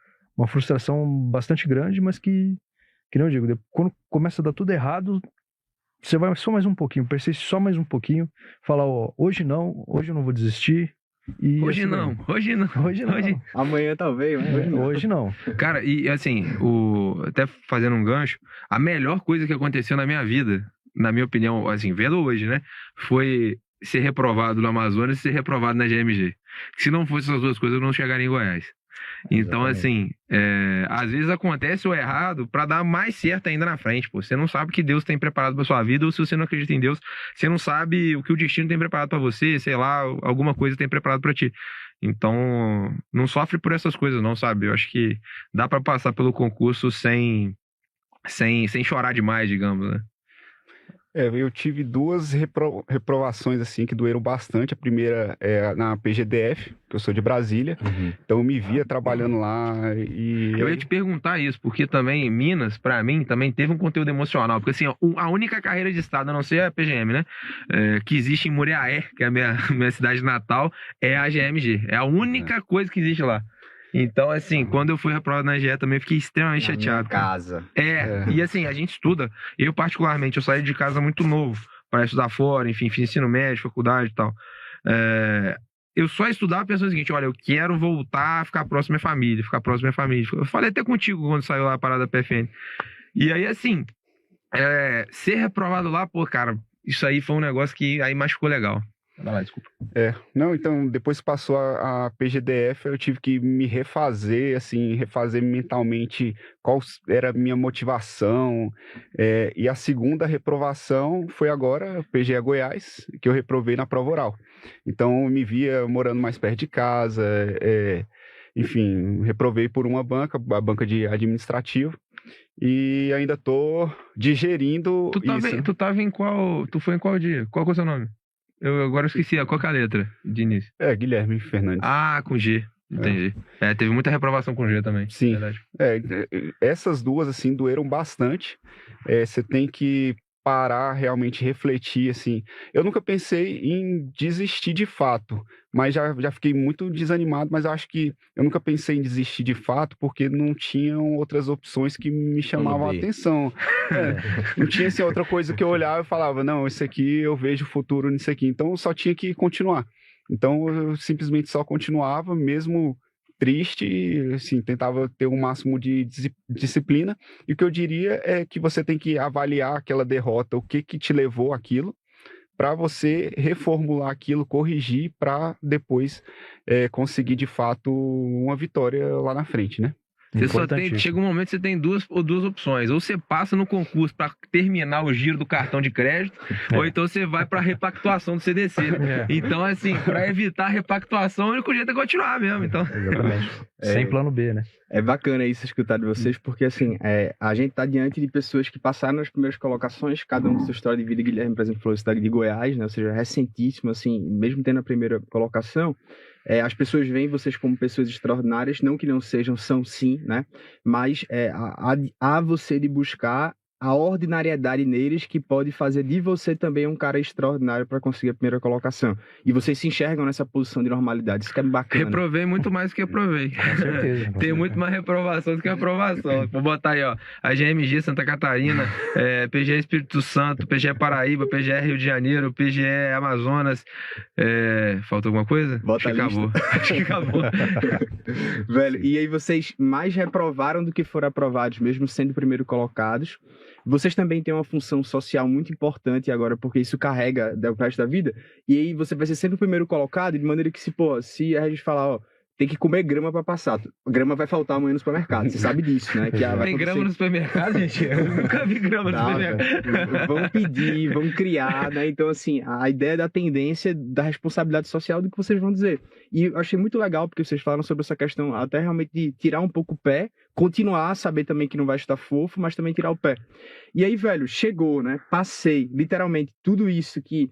frustração bastante grande, mas que não digo, quando começa a dar tudo errado, você vai só mais um pouquinho, persiste só mais um pouquinho, fala, ó, hoje eu não vou desistir. E hoje assim, não, hoje não. Amanhã talvez, mas hoje não. Cara, e assim, até fazendo um gancho, a melhor coisa que aconteceu na minha vida, na minha opinião, assim, vendo hoje, né, foi ser reprovado no Amazonas e ser reprovado na GMG. Se não fosse essas duas coisas, eu não chegaria em Goiás. Então, assim, às vezes acontece o errado pra dar mais certo ainda na frente, pô. Você não sabe o que Deus tem preparado pra sua vida, ou se você não acredita em Deus, você não sabe o que o destino tem preparado pra você, sei lá, alguma coisa tem preparado pra ti. Então, não sofre por essas coisas não, sabe? Eu acho que dá pra passar pelo concurso sem chorar demais, digamos, né? Eu tive duas reprovações assim que doeram bastante. A primeira é na PGDF, que eu sou de Brasília, então eu me via trabalhando lá e... Eu ia te perguntar isso, porque também Minas, pra mim, também teve um conteúdo emocional, porque assim, a única carreira de estado, a não ser a PGM, né, que existe em Muriaé, que é a minha cidade natal, é a GMG, é a única coisa que existe lá. Então, assim, quando eu fui reprovado na GE também, fiquei extremamente chateado. Casa. E assim, a gente estuda. Eu, particularmente, eu saí de casa muito novo para estudar fora, enfim, fiz ensino médio, faculdade e tal. Eu só estudava pensando o seguinte, olha, eu quero voltar a ficar próximo à família, Eu falei até contigo quando saiu lá a parada da PFN. E aí, assim, ser reprovado lá, pô, cara, isso aí foi um negócio que aí machucou legal. Vai lá, desculpa. Não, então, depois que passou a PGDF, eu tive que me refazer mentalmente qual era a minha motivação. E a segunda reprovação foi agora, PGE Goiás, que eu reprovei na prova oral. Então, eu me via morando mais perto de casa, enfim, reprovei por uma banca, a banca de administrativo. E ainda tô digerindo isso. Tu foi em qual dia? Qual que é o seu nome? Eu agora esqueci, qual que é a letra de início? Guilherme Fernandes. Ah, com G, entendi. Teve muita reprovação com G também. Sim, verdade. Essas duas, assim, doeram bastante. Você tem que parar, realmente refletir, assim. Eu nunca pensei em desistir de fato, mas já fiquei muito desanimado, mas acho que eu nunca pensei em desistir de fato, porque não tinham outras opções que me chamavam a atenção. Não tinha, assim, outra coisa que eu olhava e falava, não, isso aqui eu vejo futuro nisso aqui, então eu só tinha que continuar. Então eu simplesmente só continuava, mesmo triste, assim, tentava ter o máximo de disciplina, e o que eu diria é que você tem que avaliar aquela derrota, o que te levou àquilo, para você reformular aquilo, corrigir, para depois conseguir de fato uma vitória lá na frente, né? Chega um momento que você tem duas opções. Ou você passa no concurso para terminar o giro do cartão de crédito, ou então você vai para a repactuação do CDC. Então, assim, para evitar a repactuação, o único jeito é continuar mesmo. Então... Exatamente. Sem plano B, né? É bacana isso escutar de vocês, porque assim, a gente tá diante de pessoas que passaram nas primeiras colocações, cada um com sua história de vida. Guilherme, por exemplo, falou cidade de Goiás, né? Ou seja, recentíssimo, assim, mesmo tendo a primeira colocação, as pessoas veem vocês como pessoas extraordinárias, não que não sejam, são sim, né? Mas há você de buscar a ordinariedade neles que pode fazer de você também um cara extraordinário para conseguir a primeira colocação. E vocês se enxergam nessa posição de normalidade. Isso que é bacana. Reprovei muito mais do que aprovei. Com certeza. Tem muito mais reprovação do que aprovação. Vou botar aí, ó. A GMG Santa Catarina, PGE Espírito Santo, PGE Paraíba, PGE Rio de Janeiro, PGE Amazonas. Falta alguma coisa? Bota Acho que a lista. acabou. Acho que acabou. Velho, e aí vocês mais reprovaram do que foram aprovados, mesmo sendo primeiro colocados. Vocês também têm uma função social muito importante agora, porque isso carrega o resto da vida. E aí você vai ser sempre o primeiro colocado, de maneira que se a gente falar, ó, tem que comer grama para passar. Grama vai faltar amanhã no supermercado. Você sabe disso, né? Que Tem grama no supermercado, gente? Eu nunca vi grama no supermercado. Vamos pedir, vamos criar, né? Então, assim, a ideia da tendência, da responsabilidade social do que vocês vão dizer. E eu achei muito legal, porque vocês falaram sobre essa questão até realmente de tirar um pouco o pé, continuar, saber também que não vai estar fofo, mas também tirar o pé. E aí, velho, chegou, né? Passei, literalmente, tudo isso que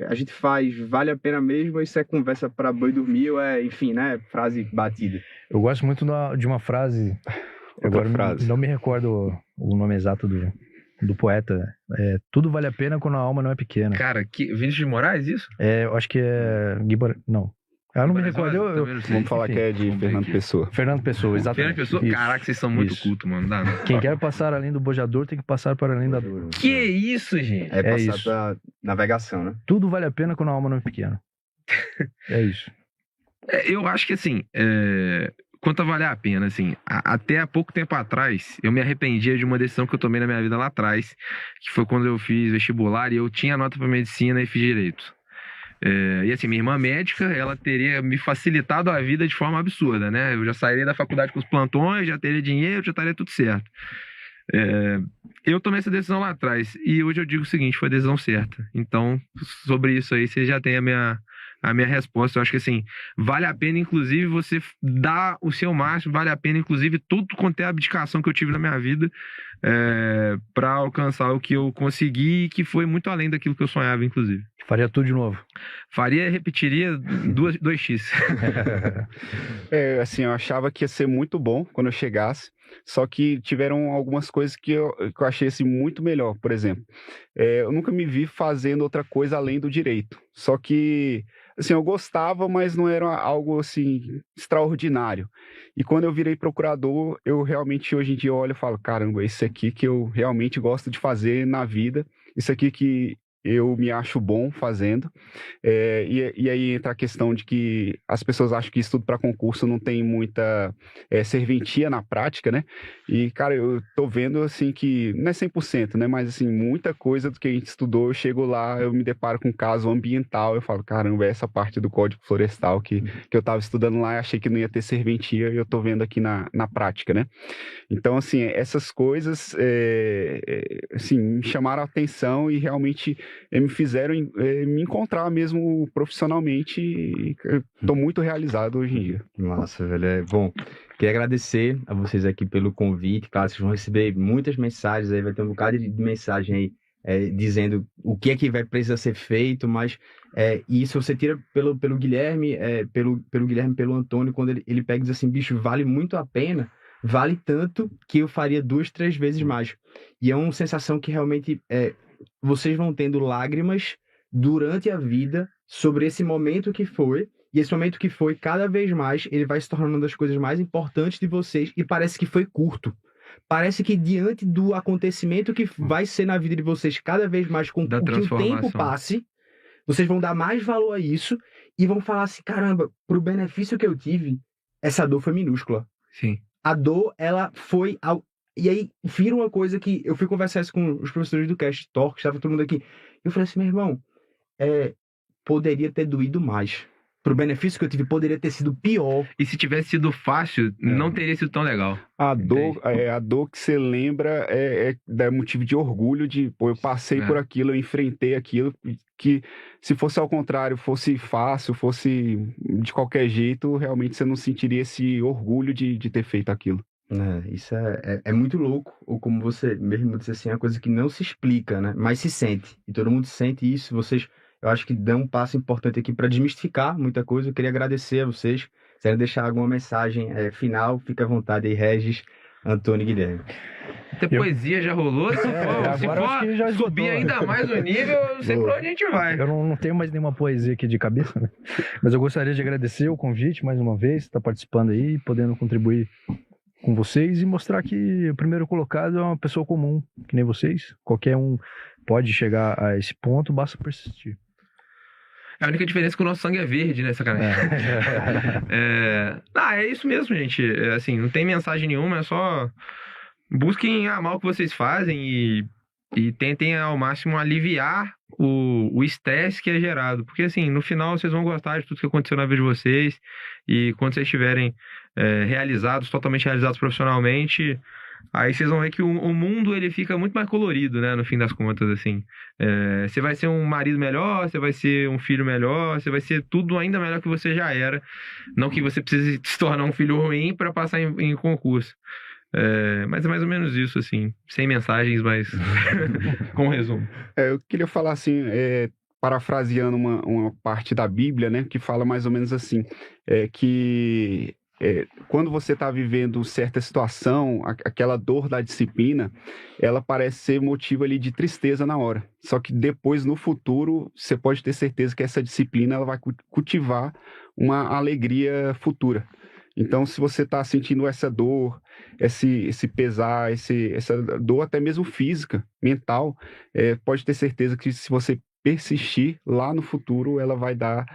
a gente faz, vale a pena mesmo, isso é conversa para boi dormir, ou enfim, né? Frase batida. Eu gosto muito de uma frase, agora frase. Não me recordo o nome exato do poeta. Tudo vale a pena quando a alma não é pequena. Cara, Vinícius de Moraes, isso? Eu acho que é não. Eu não me recordo. Vamos falar que é de Fernando Pessoa. Fernando Pessoa, exatamente. Fernando Pessoa? Isso. Caraca, vocês são muito Isso. cultos, mano. Dá, não. Quem quer passar além do bojador tem que passar para além da dor. Que isso, gente? É passar isso. pra navegação, né? Tudo vale a pena quando a alma não é pequena. É isso. Eu acho que, assim, quanto a valer a pena, assim, até há pouco tempo atrás, eu me arrependia de uma decisão que eu tomei na minha vida lá atrás, que foi quando eu fiz vestibular e eu tinha nota para medicina e fiz direito. E assim, minha irmã médica, ela teria me facilitado a vida de forma absurda, né? Eu já sairia da faculdade com os plantões, já teria dinheiro, já estaria tudo certo. Eu tomei essa decisão lá atrás e hoje eu digo o seguinte, foi a decisão certa. Então, sobre isso aí, você já tem a minha resposta. Eu acho que assim, vale a pena inclusive você dar o seu máximo, vale a pena inclusive tudo quanto é a abdicação que eu tive na minha vida para alcançar o que eu consegui, que foi muito além daquilo que eu sonhava, inclusive. Faria tudo de novo. Faria, repetiria 2x. Assim, eu achava que ia ser muito bom quando eu chegasse, só que tiveram algumas coisas que eu achei assim, muito melhor. Por exemplo, eu nunca me vi fazendo outra coisa além do direito. Só que, assim, eu gostava, mas não era algo, assim, extraordinário. E quando eu virei procurador, eu realmente, hoje em dia, olho e falo, caramba, isso aqui que eu realmente gosto de fazer na vida, isso aqui que eu me acho bom fazendo, e aí entra a questão de que as pessoas acham que estudo para concurso não tem muita serventia na prática, né? E, cara, eu tô vendo, assim, que não é 100%, né? Mas, assim, muita coisa do que a gente estudou, eu chego lá, eu me deparo com um caso ambiental, eu falo, caramba, essa parte do Código Florestal que eu tava estudando lá, achei que não ia ter serventia, e eu tô vendo aqui na prática, né? Então, assim, essas coisas, assim, me chamaram a atenção e realmente me fizeram me encontrar mesmo profissionalmente e estou muito realizado hoje em dia. Massa, velho. Bom, queria agradecer a vocês aqui pelo convite. Claro, vocês vão receber muitas mensagens aí, vai ter um bocado de mensagem aí dizendo o que é que vai precisar ser feito, mas isso você tira pelo Guilherme, pelo Guilherme, pelo Antônio, quando ele pega e diz assim, bicho, vale muito a pena, vale tanto que eu faria 2, 3 vezes mais. E é uma sensação que realmente vocês vão tendo lágrimas durante a vida sobre esse momento que foi, e esse momento que foi, cada vez mais, ele vai se tornando uma das coisas mais importantes de vocês, e parece que foi curto. Parece que diante do acontecimento que vai ser na vida de vocês, cada vez mais, com que o tempo passe, vocês vão dar mais valor a isso, e vão falar assim, caramba, pro benefício que eu tive, essa dor foi minúscula. Sim. A dor, ela foi... E aí, vira uma coisa que eu fui conversar isso com os professores do Cast Talk, estava todo mundo aqui. Eu falei assim, meu irmão, poderia ter doído mais. Pro benefício que eu tive, poderia ter sido pior. E se tivesse sido fácil, não teria sido tão legal. A dor que você lembra dá motivo de orgulho de, pô, eu passei por aquilo, eu enfrentei aquilo, que se fosse ao contrário, fosse fácil, fosse de qualquer jeito, realmente você não sentiria esse orgulho de ter feito aquilo. Isso é muito louco, ou como você mesmo disse assim, é uma coisa que não se explica, né? Mas se sente, e todo mundo sente isso. Vocês, eu acho que dão um passo importante aqui para desmistificar muita coisa. Eu queria agradecer a vocês. Se querem deixar alguma mensagem final, fica à vontade aí, Regis, Antônio Guilherme. Até poesia já rolou. Se agora acho que já for subir esgotou. ainda mais o nível, eu sei pra onde a gente vai. Eu não tenho mais nenhuma poesia aqui de cabeça, né? Mas eu gostaria de agradecer o convite mais uma vez, estar participando aí, podendo contribuir com vocês e mostrar que o primeiro colocado é uma pessoa comum, que nem vocês. Qualquer um pode chegar a esse ponto, basta persistir. A única diferença é que o nosso sangue é verde, né, sacanagem? É isso mesmo, gente. Assim, não tem mensagem nenhuma, é só busquem amar o que vocês fazem e tentem ao máximo aliviar o estresse que é gerado. Porque, assim, no final vocês vão gostar de tudo que aconteceu na vida de vocês e quando vocês estiverem totalmente realizados profissionalmente, aí vocês vão ver que o mundo ele fica muito mais colorido, né, no fim das contas, assim. Você vai ser um marido melhor, você vai ser um filho melhor, você vai ser tudo ainda melhor que você já era. Não que você precise se tornar um filho ruim para passar em concurso. Mas é mais ou menos isso, assim. Sem mensagens, mas com resumo. Eu queria falar assim, parafraseando uma parte da Bíblia, né, que fala mais ou menos assim, que quando você está vivendo certa situação, aquela dor da disciplina, ela parece ser motivo ali de tristeza na hora. Só que depois, no futuro, você pode ter certeza que essa disciplina ela vai cultivar uma alegria futura. Então, se você está sentindo essa dor, esse pesar, essa dor até mesmo física, mental, pode ter certeza que se você persistir, lá no futuro ela vai dar,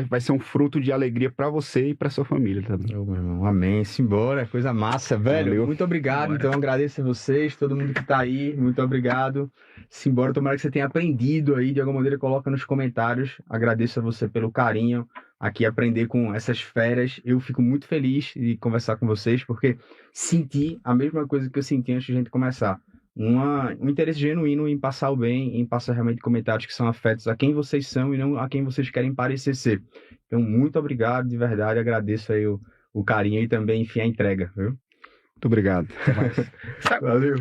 vai ser um fruto de alegria para você e para sua família também. Meu irmão, amém. Simbora, coisa massa, velho. Valeu. Muito obrigado. Bora. Então, agradeço a vocês, todo mundo que tá aí. Muito obrigado. Simbora, tomara que você tenha aprendido aí, de alguma maneira, coloca nos comentários. Agradeço a você pelo carinho. Aqui aprender com essas feras. Eu fico muito feliz de conversar com vocês, porque senti a mesma coisa que eu senti antes de a gente começar. Um interesse genuíno em passar o bem, em passar realmente comentários que são afetos a quem vocês são e não a quem vocês querem parecer ser. Então, muito obrigado, de verdade. Agradeço aí o carinho e também, enfim, a entrega, viu? Muito obrigado. Valeu.